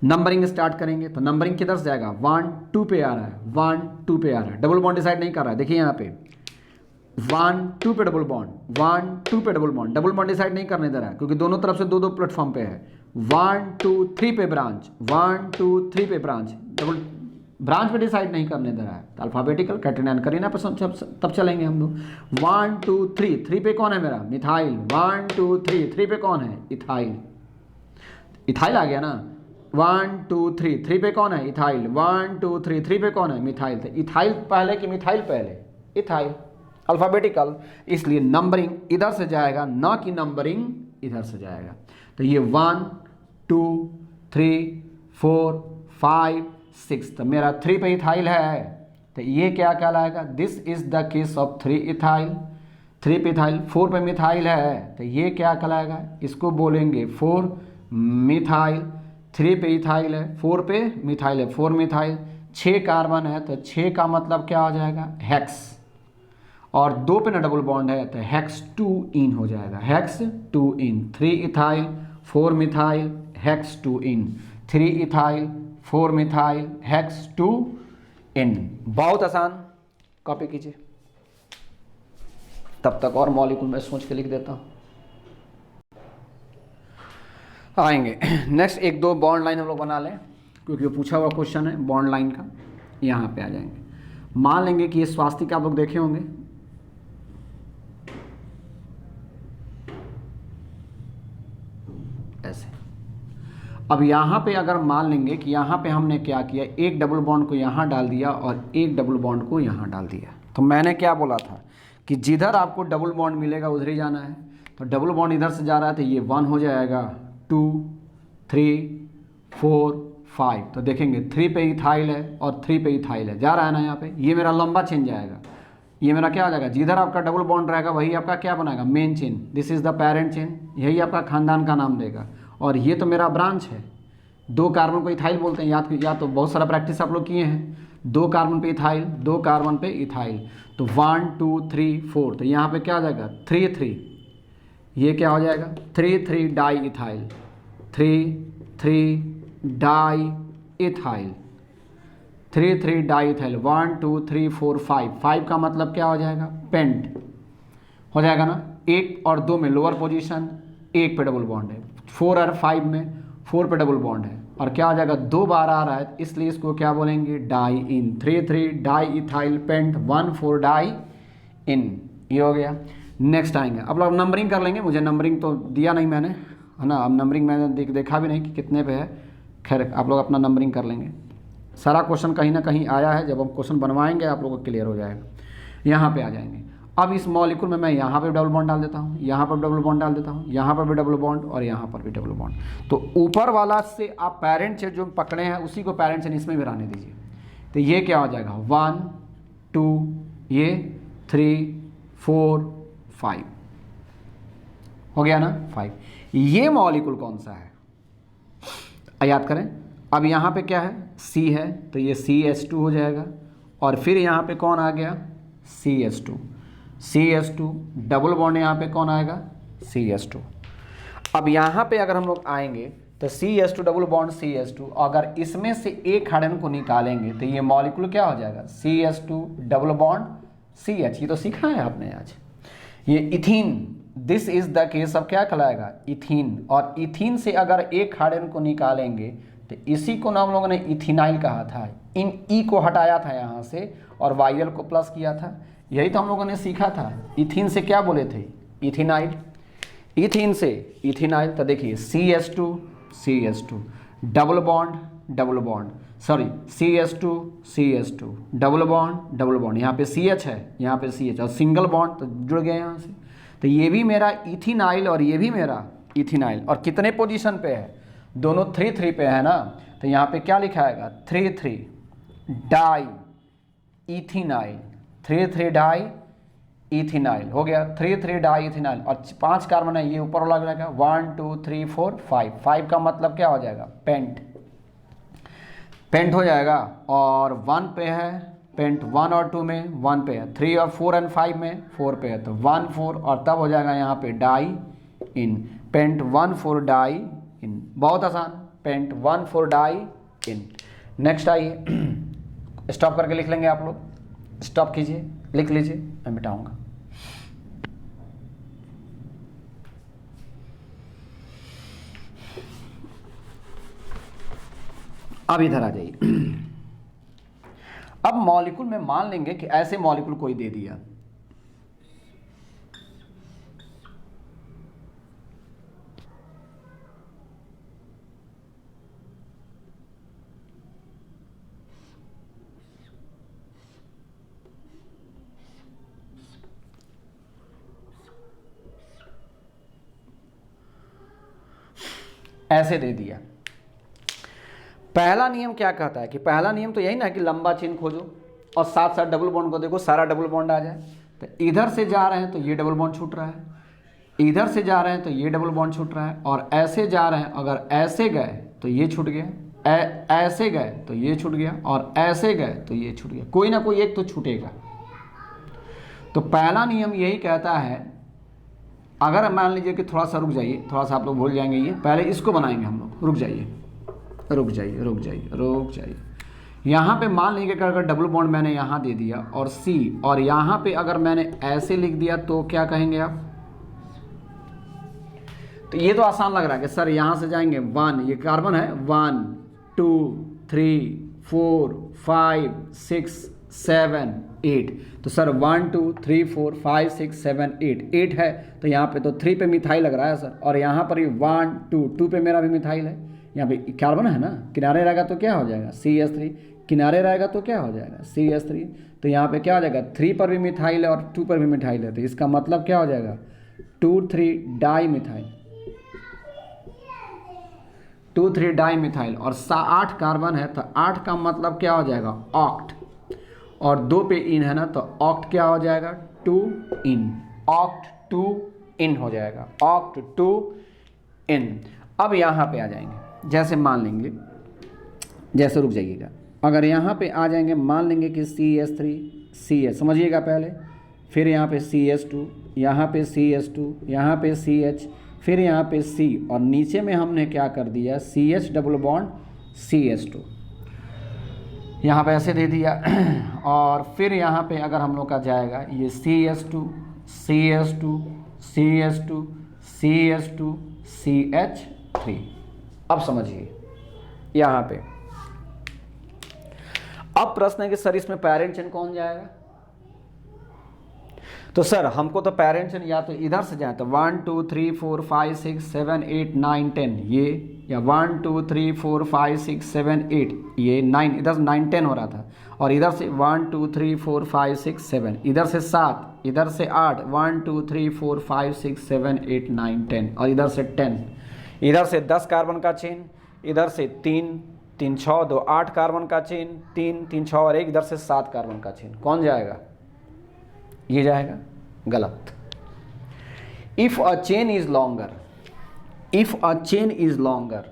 A: नंबरिंग स्टार्ट करेंगे तो नंबरिंग किधर से जाएगा? 1 2 पे आ रहा है, 1 2 पे आ रहा है, डबल बॉन्ड डिसाइड नहीं कर रहा है। देखिए यहाँ पे 1 2 पे डबल बॉन्ड, 1 2 पे double bond, double bond decide नहीं करने दे रहा है क्योंकि दोनों तरफ से 2 प्लेटफॉर्म पे है। 1 2 3 पे ब्रांच, 1 2 3 पे ब्रांच, डबल ब्रांच पे डिसाइड नहीं करने दे रहा है। तो अल्फाबेटिकल कैटेनाइन करीना पर तब चलेंगे हम लोग। 1 2 3 पे कौन है मेरा? मिथाइल। 1 2 3 पे कौन है? इथाइल। इथाइल आ गया ना। 1 2 3 पे कौन है? इथाइल। 1 2 3 पे कौन है? मिथाइल। तो इथाइल पहले कि मिथाइल पहले? इथाइल। अल्फाबेटिकल, इसलिए नंबरिंग इधर से जाएगा ना कि नंबरिंग इधर से जाएगा। तो ये 1 2 3 4 5 6, तो मेरा 3 पे इथाइल है तो ये क्या कहलाएगा? This is the case of 3 ethyl. 3 पे इथाइल। 4 पे मिथाइल है तो ये क्या कहलाएगा? इसको बोलेंगे 4 मिथाइल। 3 पे इथाइल है, 4 पे मिथाइल है, 4 मिथाइल। 6 कार्बन है तो 6 का मतलब क्या हो जाएगा? हेक्स। और 2 पे ना डबल बॉन्ड है तो हेक्स 2 इन हो जाएगा, हेक्स 2 इन। 3 इथाइल 4 मिथाइल, हेक्स 2 इन। 3 इथाइल 4 मिथाइल, हेक्स 2 इन। बहुत आसान, कॉपी कीजिए। तब तक और मॉलिक्यूल मैं सोच के लिख देता हूँ। आएंगे नेक्स्ट, 1-2 बॉन्ड लाइन हम लोग बना लें क्योंकि वो पूछा हुआ क्वेश्चन है बॉन्ड लाइन का। यहाँ पे आ जाएंगे, मान लेंगे कि ये स्वास्तिक आप लोग देखे होंगे, ऐसे। अब यहाँ पे अगर मान लेंगे कि यहाँ पे हमने क्या किया, एक डबल बॉन्ड को यहाँ डाल दिया और एक डबल बॉन्ड को यहाँ डाल दिया। तो मैंने क्या बोला था कि जिधर आपको डबल बॉन्ड मिलेगा उधर ही जाना है। तो डबल बॉन्ड इधर से जा रहा है तो ये 1 हो जाएगा, 2 3 4 5, तो देखेंगे 3 पे इथाइल है और 3 पे इथाइल है, जा रहा है ना यहाँ पे, ये मेरा लंबा चेन जाएगा, ये मेरा क्या हो जाएगा, जिधर आपका डबल बॉन्ड रहेगा वही आपका क्या बनाएगा, main chain, this is the parent chain, यही आपका खानदान का नाम देगा। और ये तो मेरा ब्रांच है, 2 कार्बन को इथाइल बोलते हैं, या तो बहुत सारा प्रैक्टिस आप लोग किए हैं, 2 कार्बन पे इथाइल, 2 कार्बन पे इथाइल, तो 1 2 3 4, तो यहाँ पे क्या हो जाएगा 3 3, ये क्या हो जाएगा 3 3 di ethyl, 3 3 di ethyl, 3 3 di ethyl, 1 2 3 4 5, 5 का मतलब क्या हो जाएगा, पेंट हो जाएगा ना। 1 और 2 में लोअर पोजीशन, 1 पे डबल बॉन्ड है, 4 और 5 में 4 पे डबल बॉन्ड है, और क्या हो जाएगा 2 बार आ रहा है, इसलिए इसको क्या बोलेंगे, डाई इन, 3 3 डाई इथाइल पेंट, 1 4 डाई इन, ये हो गया। नेक्स्ट आएंगे, अब लोग नंबरिंग कर लेंगे, मुझे नंबरिंग तो दिया नहीं मैंने, है ना, अब नंबरिंग मैंने देखा भी नहीं कि कितने पे है, खैर आप लोग अपना नंबरिंग कर लेंगे, सारा क्वेश्चन कहीं ना कहीं आया है, जब हम क्वेश्चन बनवाएंगे आप लोगों को क्लियर हो जाएगा। यहाँ पे आ जाएंगे, अब इस मॉलिक्यूल में मैं यहाँ पे डबल बॉन्ड डाल देता हूँ, यहाँ पर डबल बॉन्ड डाल देता हूँ, यहाँ पर भी डबल बॉन्ड और यहाँ पर भी डबल बॉन्ड, तो ऊपर वाला से आप पेरेंट चेन जो पकड़े हैं उसी को पेरेंट चेन इसमें भी रहने दीजिए, तो ये क्या हो जाएगा 1 2, ये 3 4 5 हो गया ना 5। ये मॉलिक्यूल कौन सा है याद करें, अब यहाँ पे क्या है C है, तो ये CH2 हो जाएगा, और फिर यहाँ पे कौन आ गया CH2 डबल बॉन्ड, यहाँ पे कौन आएगा CH2। अब यहाँ पे अगर हम लोग आएंगे तो CH2 डबल बॉन्ड CH2, अगर इसमें से एक हाइड्रोजन को निकालेंगे तो ये मॉलिक्यूल क्या हो जाएगा CH2 डबल बॉन्ड CH, ये तो सीखा है आपने आज, ये ethene, this is the case, अब क्या कहलाएगा इथीन, और इथीन से अगर एक हाइड्रोजन को निकालेंगे तो इसी को हम लोगों ने इथिनाइल कहा था, इन ई को हटाया था यहाँ से और वाइल को प्लस किया था, यही तो हम लोगों ने सीखा था। इथीन से क्या बोले थे इथिनाइल, इथीन से इथिनाइल, तो देखिए CH2 double bond sorry CH2 double bond, यहाँ पे CH है, यहाँ पे CH और सिंगल बॉन्ड, तो जुड़ गए यहाँ से, तो ये भी मेरा इथिनाइल और ये भी मेरा इथिनाइल, और कितने पोजीशन पे है, दोनों 3 3 पे है ना, तो यहाँ पे क्या लिखा आएगा 3 3 डाई इथिनाइल, 3 3 डाई इथिनाइल हो गया, 3 3 डाई इथिनाइल, और 5 कार्बन है, ये ऊपर वाला रहेगा 1 2 3 4 5, 5 का मतलब क्या हो जाएगा पेंट हो जाएगा, और 1 पे है पेंट, 1 और 2 में 1 पे है, 3 और 4 एंड 5 में 4 पे है, तो 1 4, और तब हो जाएगा यहाँ पे डाई इन, पेंट 1 4 डाई इन, बहुत आसान, पेंट 1 4 डाई इन। नेक्स्ट आइए, स्टॉप करके लिख लेंगे आप लोग, स्टॉप कीजिए, लिख लीजिए, मैं मिटाऊंगा। अब इधर आ जाइए, अब मॉलिक्यूल में मान लेंगे कि ऐसे मॉलिक्यूल कोई दे दिया, ऐसे दे दिया। पहला नियम क्या कहता है कि पहला नियम तो यही ना कि लंबा चेन खोजो और साथ साथ डबल बॉन्ड को देखो, सारा डबल बॉन्ड आ जाए, तो इधर से जा रहे हैं तो ये डबल बॉन्ड छूट रहा है, इधर से जा रहे हैं तो ये डबल बॉन्ड छूट रहा है, और ऐसे जा रहे हैं, अगर ऐसे गए तो ये छूट गया, ऐसे गए तो ये छूट गया, और ऐसे गए तो ये छूट गया, कोई ना कोई एक तो छूटेगा। तो पहला नियम यही कहता है, अगर मान लीजिए कि थोड़ा सा रुक जाइए, थोड़ा सा आप लोग भूल जाएंगे, ये पहले इसको बनाएंगे हम लोग, रुक जाइए, यहाँ पे मान लीजिए कि अगर डबल बॉन्ड मैंने यहाँ दे दिया और C, और यहाँ पे अगर मैंने ऐसे लिख दिया तो क्या कहेंगे आप, तो ये तो आसान लग रहा है कि सर यहाँ से जाएंगे 1, ये कार्बन है, 1 2 3 4 5 6 7 8, तो सर 1 2 3 4 5 6 7 8 है, तो यहाँ पे तो 3 पे मिथाइल लग रहा है सर, और यहाँ पर भी 1 2 पे मेरा भी मिथाइल है, यहाँ पे कार्बन है ना, किनारे रहेगा तो क्या हो जाएगा CH3, किनारे रहेगा तो क्या हो जाएगा CH3, तो यहाँ पे क्या हो जाएगा 3 पर भी मिथाइल है और 2 पर भी मिथाइल है, तो इसका मतलब क्या हो जाएगा 2 3 डाई मिथाइल, 2 3 डाई मिथाइल और 8 कार्बन है तो 8 का मतलब क्या हो जाएगा ऑक्ट, और 2 पे इन है ना तो ऑक्ट क्या हो जाएगा 2 इन, ऑक्ट 2 इन हो जाएगा, ऑक्ट 2 इन। अब यहाँ पे आ जाएंगे, जैसे मान लेंगे, जैसे रुक जाइएगा, अगर यहाँ पे आ जाएंगे मान लेंगे कि CH3 CH, समझिएगा पहले, फिर यहाँ पे CH2, यहाँ पे CH2, यहाँ पे CH, फिर यहाँ पे C, और नीचे में हमने क्या कर दिया CH डबल बॉन्ड CH2, यहाँ पे ऐसे दे दिया और फिर यहाँ पे अगर हम लोग का जाएगा ये CH2 CH2 CH2 CH2 CH3। अब समझिए यहाँ पे, अब प्रश्न है कि सर इसमें पैरेंट चेन कौन जाएगा, तो सर हमको तो पैरेंट चेन या तो इधर से जाए तो 1 2 3 4 5 6 7 8 9 10 ये, या 1 2 3 4 5 6 7 8 ये 9, इधर से 9 10 हो रहा था, और इधर से 1 2 3 4 5 6 7, इधर से 7, इधर से 8, 1 2 3 4 5 6 7 8 9 10, और इधर से 10, इधर से 10 कार्बन का चेन, इधर से 3 3 6 2 8 कार्बन का चेन, 3 3 6 और 1, इधर से 7 कार्बन का चेन, कौन जाएगा, ये जाएगा, गलत। If a chain is longer, if a chain is longer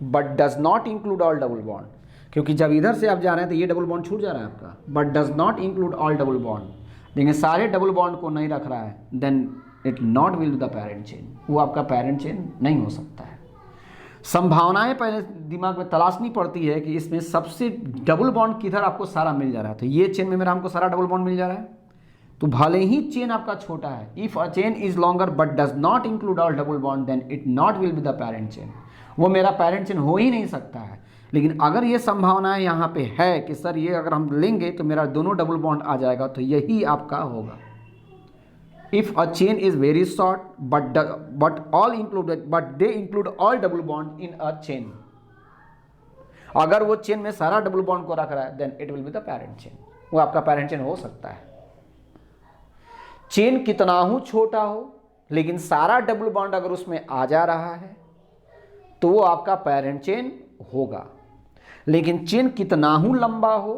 A: but does not include all double bond, क्योंकि जब इधर से आप जा रहे हैं तो ये डबल बॉन्ड छूट जा रहा है आपका, but does not include all double bond, देखिए सारे डबल बॉन्ड को नहीं रख रहा है, then it not will the parent chain, वो आपका पैरेंट चेन नहीं हो सकता है। संभावनाएं पहले दिमाग में तलाशनी पड़ती है कि इसमें सबसे डबल बॉन्ड किधर आपको सारा मिल जा रहा है, तो ये चेन में मेरा हमको सारा डबल बॉन्ड मिल जा रहा है, तो भले ही चेन आपका छोटा है, if a chain is longer but does not include all double bond then it not will be the parent chain, वो मेरा पैरेंट चेन हो ही नहीं सकता है। लेकिन अगर ये संभावना यहाँ पे है कि सर ये अगर हम लेंगे तो मेरा दोनों डबल बॉन्ड आ जाएगा, तो यही आपका होगा। If a chain is very short but all included but they include all double bond in a chain, अगर वो चेन में सारा डबल बॉन्ड को रख रहा है then it will be the parent chain, वो आपका पैरेंट चेन हो सकता है। चेन कितना ही छोटा हो लेकिन सारा डबल बॉन्ड अगर उसमें आ जा रहा है तो वो आपका पैरेंट चेन होगा, लेकिन चेन कितना ही लंबा हो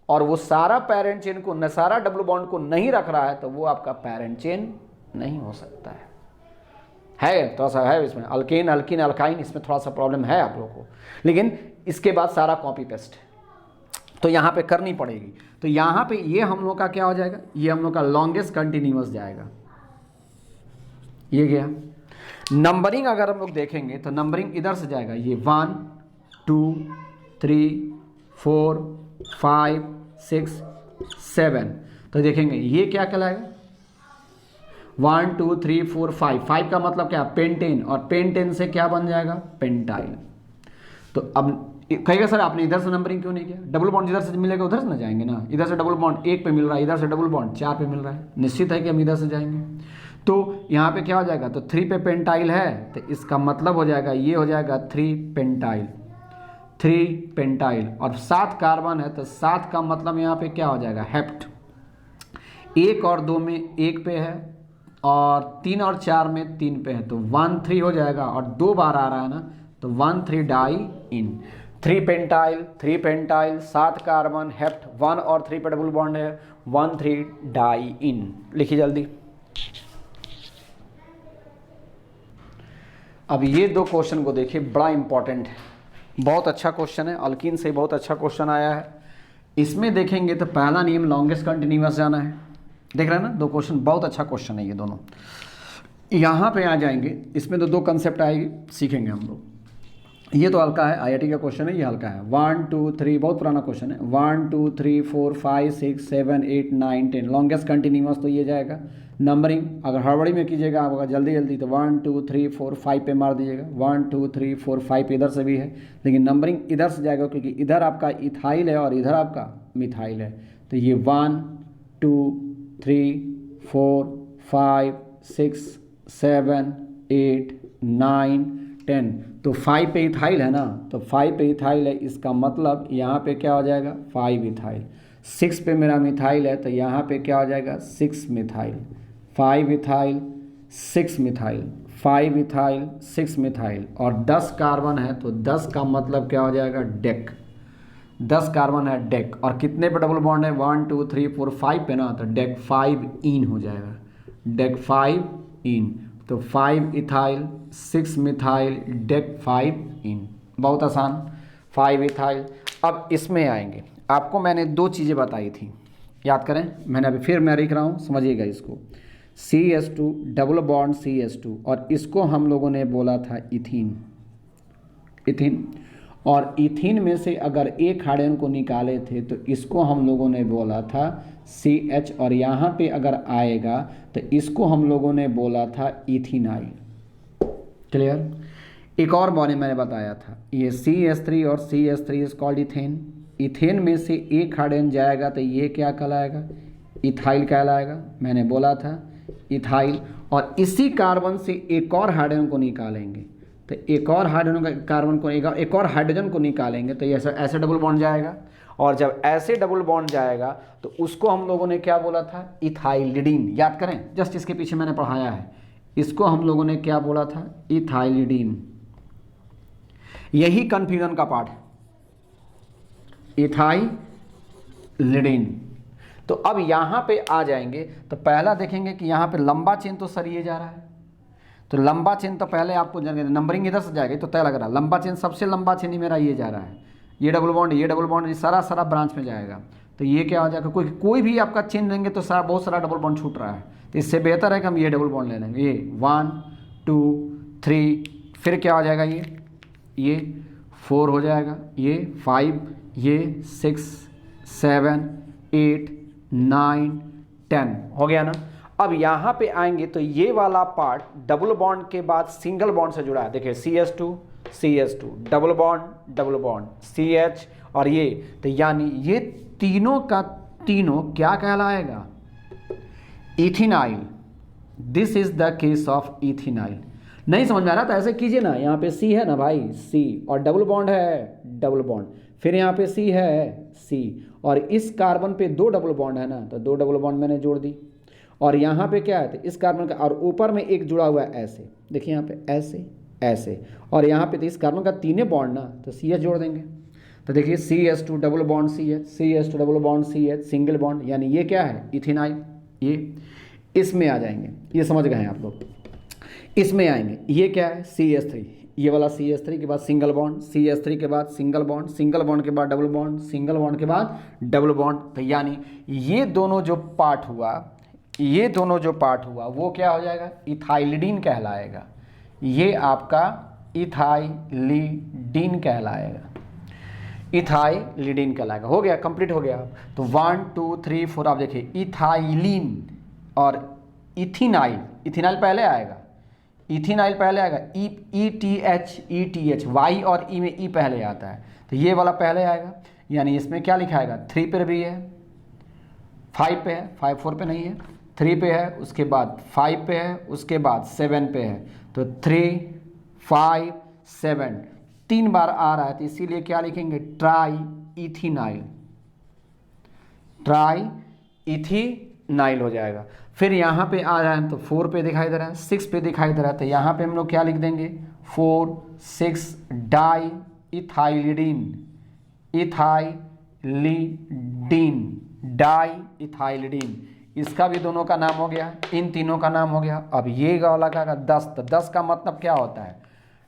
A: और वो सारा पैरेंट चेन को न सारा डबल बॉन्ड को नहीं रख रहा है तो वो आपका पैरेंट चेन नहीं हो सकता है थोड़ा सा है इसमें अल्केन अल्किन अल्काइन, इसमें थोड़ा सा प्रॉब्लम है आप लोगों को, लेकिन इसके बाद सारा कॉपी पेस्ट तो यहाँ पे करनी पड़ेगी। तो यहाँ पे ये हम लोग का क्या हो जाएगा, ये हम लोग का लॉन्गेस्ट कंटिन्यूअस जाएगा, ये गया। नंबरिंग अगर हम लोग देखेंगे तो नंबरिंग इधर से जाएगा, ये 1 2 3 4 5 6 7, तो देखेंगे ये क्या कहलाएगा 1 2 3 4 5, 5 का मतलब क्या पेंटेन, और पेंटेन से क्या बन जाएगा पेंटाइल। तो अब कहेगा सर आपने इधर से नंबरिंग क्यों नहीं किया, डबल बॉन्ड जिधर से मिलेगा उधर से ना जाएंगे ना, इधर से डबल बॉन्ड 1 पे मिल रहा है, इधर से डबल बॉन्ड 4 पे मिल रहा है, निश्चित है कि हम इधर से जाएंगे। तो यहाँ पे क्या हो जाएगा, तो 3 पे पेंटाइल है तो इसका मतलब हो जाएगा ये हो जाएगा 3 पेंटाइल, 3 पेंटाइल, और 7 कार्बन है तो 7 का मतलब यहाँ पे क्या हो जाएगा हेप्ट, 1 और 2 में 1 पे है और 3 और 4 में 3 पे है, तो 1 3 हो जाएगा, और 2 बार आ रहा है ना तो 1 3 डाई इन, 3 पेंटाइल 7 कार्बन हेप्ट, 1 और 3 पे डबल बॉन्ड है, 1 3 डाई इन। लिखिए जल्दी। अब ये दो क्वेश्चन को देखिए, बड़ा इंपॉर्टेंट है, बहुत अच्छा क्वेश्चन है, अल्कीन से बहुत अच्छा क्वेश्चन आया है। इसमें देखेंगे तो पहला नियम लॉन्गेस्ट कंटिन्यूअस जाना है, देख रहे हैं ना, दो क्वेश्चन बहुत अच्छा क्वेश्चन है ये दोनों। यहाँ पे आ जाएंगे, इसमें तो दो कंसेप्ट आएगी, सीखेंगे हम लोग। ये तो हल्का है, आईआईटी का क्वेश्चन है, ये हल्का है। 1 2 3 बहुत पुराना क्वेश्चन है। 1 2 3 4 5 6 7 8 9 10 लॉन्गेस्ट कंटिन्यूअस तो ये जाएगा। नंबरिंग अगर हड़बड़ी में कीजिएगा आप, अगर जल्दी जल्दी तो 1 2 3 4 5 पे मार दीजिएगा, 1 2 3 4 5 इधर से भी है, लेकिन नंबरिंग इधर से जाएगा क्योंकि इधर आपका इथाइल है और इधर आपका मिथाइल है। तो ये 1 2 3 4 5 6 7 8 9 10, तो 5 पे इथाइल है ना, तो 5 पे इथाइल है, इसका मतलब यहाँ पे क्या हो जाएगा 5 इथाइल। 6 पे मेरा मिथाइल है तो यहाँ पे क्या हो जाएगा 6 methyl, 5 ethyl 6 methyl, 5 ethyl 6 methyl और 10 कार्बन है तो 10 का मतलब क्या हो जाएगा, डेक। 10 कार्बन है डेक, और कितने पे डबल बॉन्ड है, 1 2 3 4 5 पे ना, तो डेक 5 इन हो जाएगा, डेक 5 इन। तो 5 इथाइल 6 मिथाइल डेक 5 इन, बहुत आसान, 5 इथाइल। अब इसमें आएंगे, आपको मैंने दो चीज़ें बताई थी, याद करें, मैंने अभी फिर मैं लिख रहा हूँ, समझिएगा इसको। CH2 डबल बॉन्ड CH2, और इसको हम लोगों ने बोला था इथीन, इथीन। और इथीन में से अगर एक हाइड्रोजन को निकाले थे तो इसको हम लोगों ने बोला था CH, और यहाँ पे अगर आएगा तो इसको हम लोगों ने बोला था इथीनाइल। क्लियर। एक और बारे मैंने बताया था, ये CH3 और CH3 is called ethane. Ethane में से एक हाइड्रोजन जाएगा तो ये क्या कहलाएगा, इथाइल कहलाएगा, मैंने बोला था इथाइल। और इसी कार्बन से एक और हाइड्रोजन को निकालेंगे तो एक और हाइड्रोजन का कार्बन को एक और हाइड्रोजन को निकालेंगे तो ये ऐसे डबल बॉन्ड जाएगा, और जब ऐसे डबल बॉन्ड जाएगा तो उसको हम लोगों ने क्या बोला था, इथाइलिडीन। याद करें, जस्ट इसके पीछे मैंने पढ़ाया है, इसको हम लोगों ने क्या बोला था, इथाइलिडीन। यही कंफ्यूजन का पार्ट है, इथाइलिडीन। तो अब यहाँ पे आ जाएंगे तो पहला देखेंगे कि यहाँ पे लंबा चेन तो सर ये जा रहा है, तो लंबा चेन तो पहले आपको नंबरिंग इधर से जाएगी तो तय लग रहा है, लंबा चेन सबसे लंबा चेन ही मेरा ये जा रहा है, ये डबल बॉन्ड, ये डबल बॉन्ड, ये सारा ब्रांच में जाएगा। तो ये क्या हो जाएगा, कोई भी आपका चेन लेंगे तो बहुत सारा डबल बॉन्ड छूट रहा है, तो इससे बेहतर है कि हम ये डबल बॉन्ड ले लेंगे। ये 1 2 3, फिर क्या हो जाएगा, ये 4 हो जाएगा, ये 5, ये 6 7 8 9 10 हो गया ना। अब यहाँ पे आएंगे तो ये वाला पार्ट डबल बॉन्ड के बाद सिंगल बॉन्ड से जुड़ा है, देखिए CH2 डबल बॉन्ड CH और ये, तो यानी ये तीनों का तीनों क्या कहलाएगा, ethenyl. This is the case of ethenyl. नहीं समझ में आ रहा था, ऐसे कीजिए ना, यहाँ पे C है ना भाई, C, और डबल बॉन्ड है, डबल बॉन्ड, फिर यहाँ पे C है, C, और इस कार्बन पे 2 डबल बॉन्ड है ना, तो 2 डबल बॉन्ड मैंने जोड़ दी, और यहाँ पे क्या है, तो इस कार्बन का, और ऊपर में एक जुड़ा हुआ है ऐसे, देखिए यहाँ पे ऐसे ऐसे, और यहाँ पे तो इस कार्बन का तीनों बॉन्ड ना, तो CH जोड़ देंगे, तो देखिए CH2 double bond CH, CH2 double bond CH, single bond, यानी ये क्या है, इथेनाइल। ये इसमें आ जाएंगे, ये समझ गए हैं आप लोग। इसमें आएंगे, ये क्या है, CH3, ये वाला CH3 के बाद सिंगल बॉन्ड, CH3 के बाद सिंगल बॉन्ड, सिंगल बॉन्ड के बाद डबल बॉन्ड, सिंगल बॉन्ड के बाद डबल बॉन्ड, तो यानी ये दोनों जो पार्ट हुआ वो क्या हो जाएगा, इथाइलिडीन कहलाएगा। ये आपका इथाइलिडीन कहलाएगा, इथाइलिडीन कहलाएगा। हो गया, कंप्लीट हो गया। तो 1 2 3 4 आप देखिए, इथाइलिन और इथेनाइल, इथेनाइल पहले आएगा, इथेनाइल पहले आएगा, ETH Y और E में E पहले आता है, तो ये वाला पहले आएगा, यानी इसमें क्या लिखा आएगा, 3 पे भी है, 5 पे है, 5 4 पे नहीं है, 3 पे है, उसके बाद 5 पे है, उसके बाद 7 पे है, तो 3 5 7 3 बार आ रहा है, तो इसीलिए क्या लिखेंगे, ट्राई इथेनाइल हो जाएगा। फिर यहाँ पे आ रहा है तो 4 पे दिखाई दे रहा है, 6 पे दिखाई दे रहा है, तो यहाँ पे हम लोग क्या लिख देंगे, 4 6 डाई इथाइलिडीन, इसका भी दोनों का नाम हो गया, इन तीनों का नाम हो गया। अब ये वाला क्या, 10, तो 10 का मतलब क्या होता है,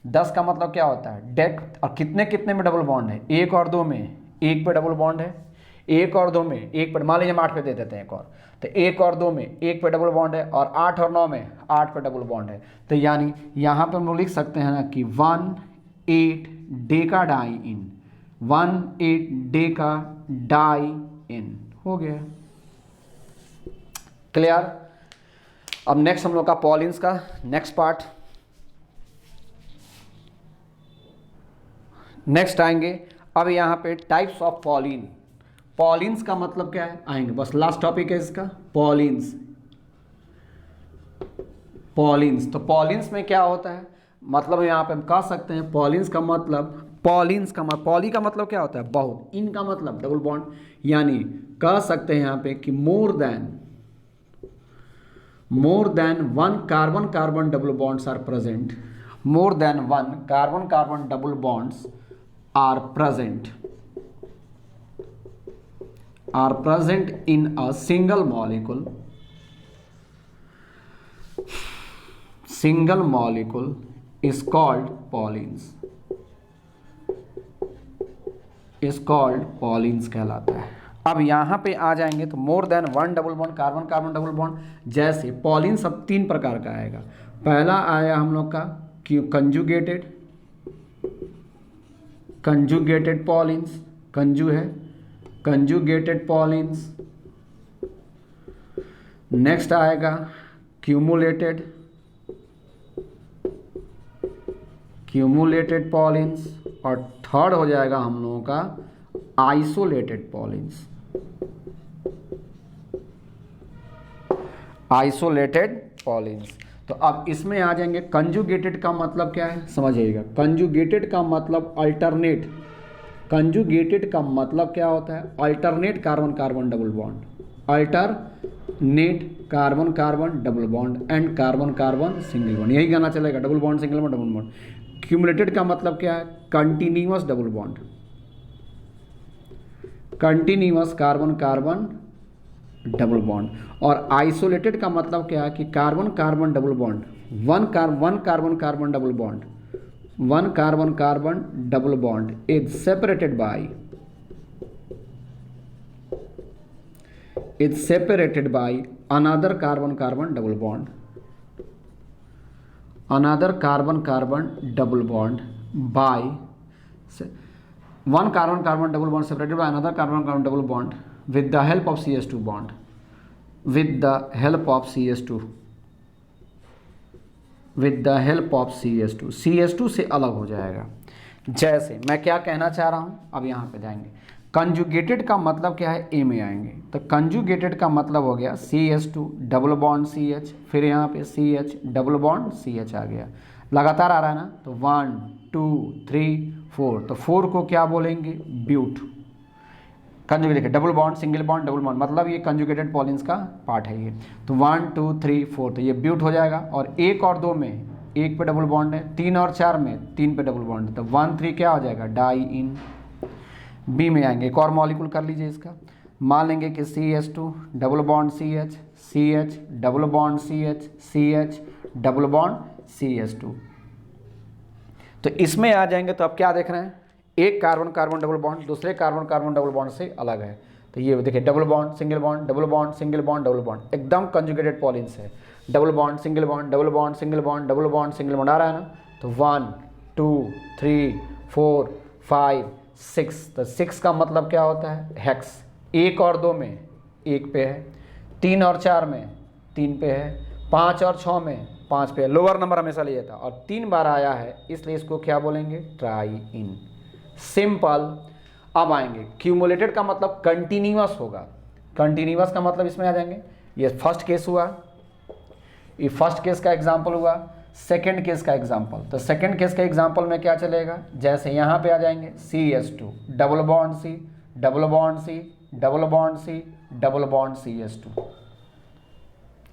A: 10 का मतलब क्या होता है, डेक, और कितने कितने में डबल बॉन्ड है, 1 और 2 में, 1 पे डबल बॉन्ड है, 1 और 2 में, 1 पे, मान लीजिए हम 8 पे दे देते हैं एक और, तो 1 और 2 में 1 पे डबल बॉन्ड है, और 8 और 9 में 8 पे डबल बॉन्ड है, तो यानी यहाँ पे हम लोग लिख सकते हैं ना कि 1,8 डेकाडाइन, 1,8 डेकाडाइन हो गया। क्लियर। अब नेक्स्ट हम लोग का पॉलिन्स का नेक्स्ट पार्ट, नेक्स्ट आएंगे। अब यहाँ पे टाइप्स ऑफ पॉलिन, पॉलिन्स का मतलब क्या है आएंगे, बस लास्ट टॉपिक है इसका, पॉलिन्स। तो पॉलिन्स में क्या होता है, मतलब यहाँ पे हम कह सकते हैं पॉलिन्स का मतलब, पॉली का मतलब क्या होता है, बहुत, इन का मतलब डबल बॉन्ड, यानी कह सकते हैं यहाँ पे कि मोर more than one carbon carbon double bonds are present, more than one carbon carbon double bonds are present in a single molecule is called polyenes, कहलाता है। अब यहाँ पे आ जाएंगे तो more than one double bond, carbon carbon double bond, जैसे pollen सब 3 प्रकार का आएगा। पहला आया हम लोग का कंजुगेटेड पॉलिन्स, कंजू है कंजुगेटेड पॉलिन्स। नेक्स्ट आएगा क्यूमुलेटेड पॉलिन्स, और थर्ड हो जाएगा हम लोगों का आइसोलेटेड पॉलिन्स। तो अब इसमें आ जाएंगे कंजुगेटेड का मतलब क्या है समझिएगा। कंजुगेटेड का मतलब अल्टरनेट, कंजुगेटेड का मतलब क्या होता है, alternate carbon carbon double bond, alternate carbon carbon double bond and carbon carbon single bond, यही गाना चलेगा, double bond single bond double bond. Cumulated का मतलब क्या है, continuous double bond, continuous carbon carbon double bond. और आइसोलेटेड का मतलब क्या है कि carbon carbon double bond, one carbon carbon double bond, one carbon carbon double bond is separated by another carbon carbon double bond, another carbon carbon double bond by one carbon carbon double bond separated by another carbon carbon double bond with the help of CH2 bond, with the help of CH2 से अलग हो जाएगा। जैसे मैं क्या कहना चाह रहा हूँ, अब यहाँ पे जाएंगे। कंजुगेटेड का मतलब क्या है, ए में आएंगे तो कंजुगेटेड का मतलब हो गया CH2 डबल बॉन्ड CH, फिर यहाँ पे CH डबल बॉन्ड CH आ गया, लगातार आ रहा है ना। तो 1 2 3 4, तो 4 को क्या बोलेंगे, but. Conjugated double bond single bond double bond, मतलब ये कंजुगेटेड पॉलिन्स का पार्ट है ये। तो 1 2 3 4, तो ये ब्यूट हो जाएगा। और 1 और 2 में 1 पे डबल बॉन्ड है, 3 और 4 में 3 पे डबल बॉन्ड है, तो 1 3 क्या हो जाएगा, डाई इन। बी में आएंगे, एक और मॉलिक्यूल कर लीजिए इसका, मान लेंगे कि CH2 double bond CH, CH double bond CH, CH double bond CH2। तो इसमें आ जाएंगे तो अब क्या देख रहे हैं, एक कार्बन कार्बन डबल बॉन्ड दूसरे कार्बन कार्बन डबल बॉन्ड से अलग है। तो ये देखिए double bond single bond double bond single bond double bond, एकदम कंजुगेटेड पॉलिन्स है। Double bond single bond double bond single bond double bond single bond आ रहा है ना। तो 1 2 3 4 5 6, तो 6 का मतलब क्या होता है, हेक्स। 1 और 2 में 1 पे है, 3 और 4 में 3 पे है, 5 और 6 में 5 पे है, लोअर नंबर हमेशा लिए था और 3 बार आया है, इसलिए इसको क्या बोलेंगे, ट्राई इन, सिंपल। अब आएंगे क्यूमुलेटेड का मतलब कंटिन्यूअस होगा, कंटिन्यूअस का मतलब इसमें आ जाएंगे, ये फर्स्ट केस हुआ, ये फर्स्ट केस का एग्जाम्पल हुआ, सेकेंड केस का एग्जाम्पल। तो सेकेंड केस के एग्जाम्पल में क्या चलेगा, जैसे यहाँ पे आ जाएंगे CH2 double bond C double bond C double bond C double bond CH2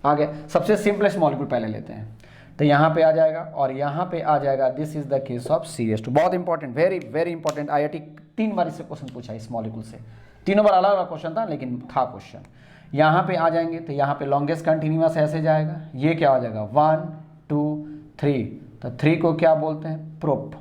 A: आ गया। सबसे सिंपलेस्ट मॉलिक्यूल पहले लेते हैं, तो यहाँ पे आ जाएगा और यहाँ पे आ जाएगा, this is the case of CH2। बहुत important, very very important, IIT 3 बार इससे क्वेश्चन पूछा इस मॉलिक्यूल से, तीनों बार अलग अलग क्वेश्चन था लेकिन था क्वेश्चन। यहाँ पे आ जाएंगे तो यहाँ पे लॉन्गेस्ट कंटिन्यूअस ऐसे जाएगा, ये क्या हो जाएगा 1 2 3, तो 3 को क्या बोलते हैं, प्रोप।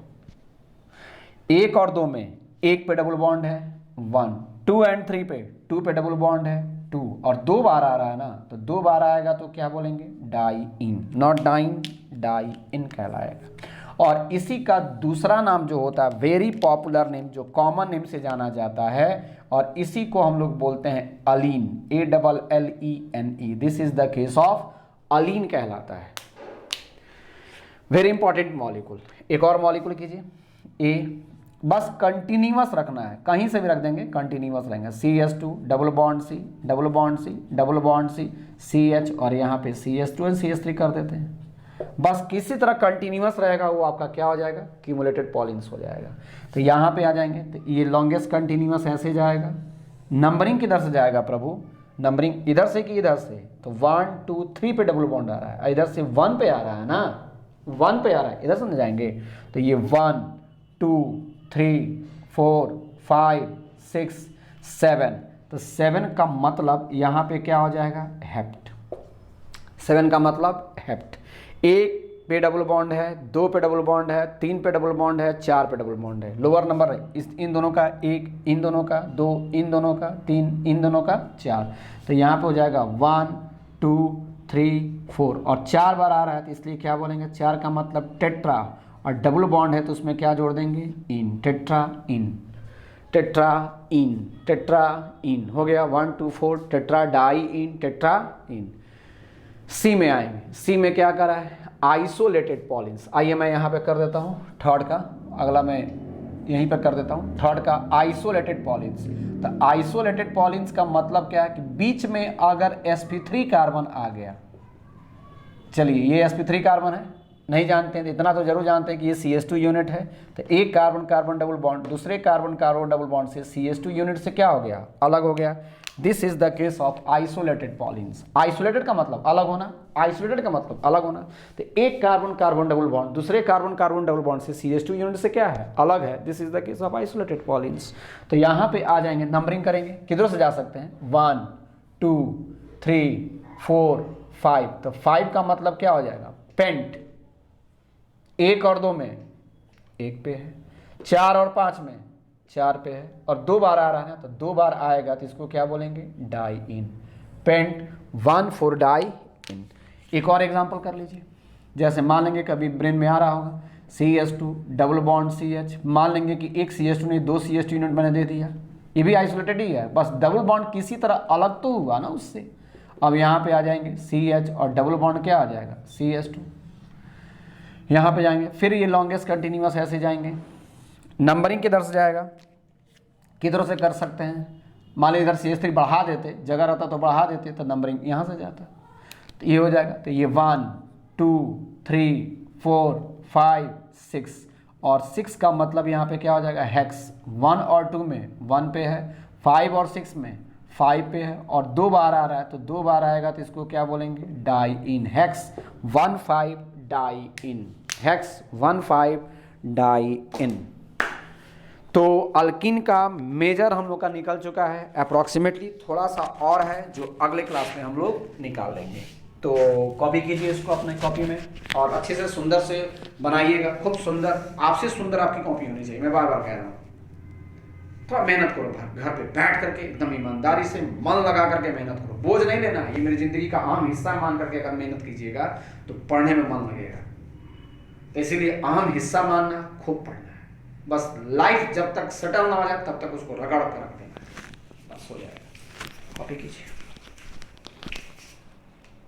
A: 1 और 2 में 1 पे डबल बॉन्ड है 1, 2 एंड 3 पे 2 पे डबल बॉन्ड है 2, और 2 बार आ रहा है ना, तो 2 बार आएगा तो क्या बोलेंगे, diene, not dine, diene कहलाएगा। और इसी का दूसरा नाम जो होता है, वेरी पॉपुलर नेम, जो कॉमन नेम से जाना जाता है, और इसी को हम लोग बोलते हैं Aleen, ALLENE। This is the case of Aleen कहलाता है। Very important molecule. एक और मॉलिक्यूल कीजिए, ए, बस कंटिन्यूअस रखना है, कहीं से भी रख देंगे कंटिन्यूअस रहेंगे। CH2 double bond C double bond C double bond C CH, और यहाँ पे CH2 एंड CH3 कर देते हैं। बस किसी तरह कंटिन्यूअस रहेगा, वो आपका क्या हो जाएगा, क्यूमुलेटेड पॉलिन्स हो जाएगा। तो यहाँ पे आ जाएंगे तो ये लॉन्गेस्ट कंटिन्यूअस ऐसे जाएगा, नंबरिंग किधर से जाएगा प्रभु, नंबरिंग इधर से कि इधर से, तो 1 2 3 पे डबल बॉन्ड आ रहा है, इधर से 1 पे आ रहा है ना, 1 पे आ रहा है, इधर से न जाएंगे तो ये 1 2 3 4 5 6 7, तो 7 का मतलब यहाँ पे क्या हो जाएगा, हेप्ट। 7 का मतलब हेप्ट। 1 पे डबल बॉन्ड है, 2 पे डबल बॉन्ड है, 3 पे डबल बॉन्ड है, 4 पे डबल बॉन्ड है, लोअर नंबर है इस इन दोनों का, 1 इन दोनों का, 2 इन दोनों का, 3 इन दोनों का, 4, तो यहाँ पे हो जाएगा 1 2 3 4, और 4 बार आ रहा है तो इसलिए क्या बोलेंगे, 4 का मतलब टेट्रा, और डबल बॉन्ड है तो उसमें क्या जोड़ देंगे, इन, टेट्रा इन, टेट्रा इन, टेट्रा इन हो गया। 1 2 4 टेट्रा डाई इन, टेट्रा इन। सी में आएंगे, सी में क्या करा है, आइसोलेटेड पॉलिन्स। आइए मैं यहाँ पे कर देता हूँ थर्ड का, अगला मैं यहीं पर कर देता हूँ थर्ड का, आइसोलेटेड पॉलिन्स। तो आइसोलेटेड पॉलिन्स का मतलब क्या है कि बीच में अगर sp3 कार्बन आ गया, चलिए ये sp3 कार्बन है, नहीं जानते हैं, इतना तो जरूर जानते हैं कि ये CH2 यूनिट है, तो एक कार्बन कार्बन डबल बॉन्ड दूसरे कार्बन कार्बन डबल बॉन्ड से CH2 यूनिट से क्या हो गया, अलग हो गया। This is the case of isolated polyenes. Isolated का मतलब अलग होना, आइसोलेटेड का मतलब अलग होना, तो एक कार्बन कार्बन डबल बॉन्ड दूसरे कार्बन कार्बन डबल बॉन्ड से CH2 यूनिट से क्या है, अलग है। This is the case of isolated polyenes. तो यहाँ पे आ जाएंगे, नंबरिंग करेंगे, किधरों से जा सकते हैं, 1 2 3 4 5, तो 5 का मतलब क्या हो जाएगा, पेंट। 1 और 2 में 1 पे है, 4 और 5 में 4 पे है, और 2 बार आ रहा है ना, तो 2 बार आएगा तो इसको क्या बोलेंगे, डाई इन, पेंट 1 4 डाई इन। एक और एग्जांपल कर लीजिए, जैसे मान लेंगे कभी ब्रेन में आ रहा होगा CH2 डबल बॉन्ड CH, मान लेंगे कि एक CH2 नहीं 2 CH2 यूनिट मैंने दे दिया, ये भी आइसोलेटेड ही है, बस डबल बॉन्ड किसी तरह अलग तो हुआ ना उससे। अब यहाँ पे आ जाएंगे CH और डबल बॉन्ड क्या आ जाएगा, CH2, यहाँ पे जाएंगे, फिर ये लॉन्गेस्ट कंटिन्यूअस ऐसे जाएंगे। नंबरिंग किधर से जाएगा, किधर से कर सकते हैं, मान लीजिए इधर CH3 बढ़ा देते, जगह रहता तो बढ़ा देते, तो नंबरिंग यहाँ से जाता, तो ये हो जाएगा, तो ये 1 2 3 4 5 6, और 6 का मतलब यहाँ पे क्या हो जाएगा, हेक्स। 1 और 2 में 1 पे है, 5 और 6 में 5 पे है, और 2 बार आ रहा है तो 2 बार आएगा तो इसको क्या बोलेंगे, डाई इन, हेक्स 1 5 डाई इन, हेक्स 1 5 डाई इन। तो अल्किन का मेजर हम लोग का निकल चुका है अप्रॉक्सीमेटली, थोड़ा सा और है जो अगले क्लास में हम लोग निकाल लेंगे। तो कॉपी कीजिए इसको अपने कॉपी में, और अच्छे से सुंदर से बनाइएगा, खूब सुंदर, आपसे सुंदर आपकी कॉपी होनी चाहिए, मैं बार बार कह रहा हूँ। थोड़ा मेहनत करो, घर पे बैठ करके एकदम ईमानदारी से मन लगा करके मेहनत करो, बोझ नहीं लेना, ये मेरी ज़िंदगी का अहम हिस्सा मान करके अगर मेहनत कीजिएगा तो पढ़ने में मन लगेगा, तो इसीलिए अहम हिस्सा मानना, खूब पढ़ना है, बस लाइफ जब तक सेटल ना हो जाए तब तक उसको रगड़ कर रख देना, बस हो जाएगा। कॉपी कीजिए।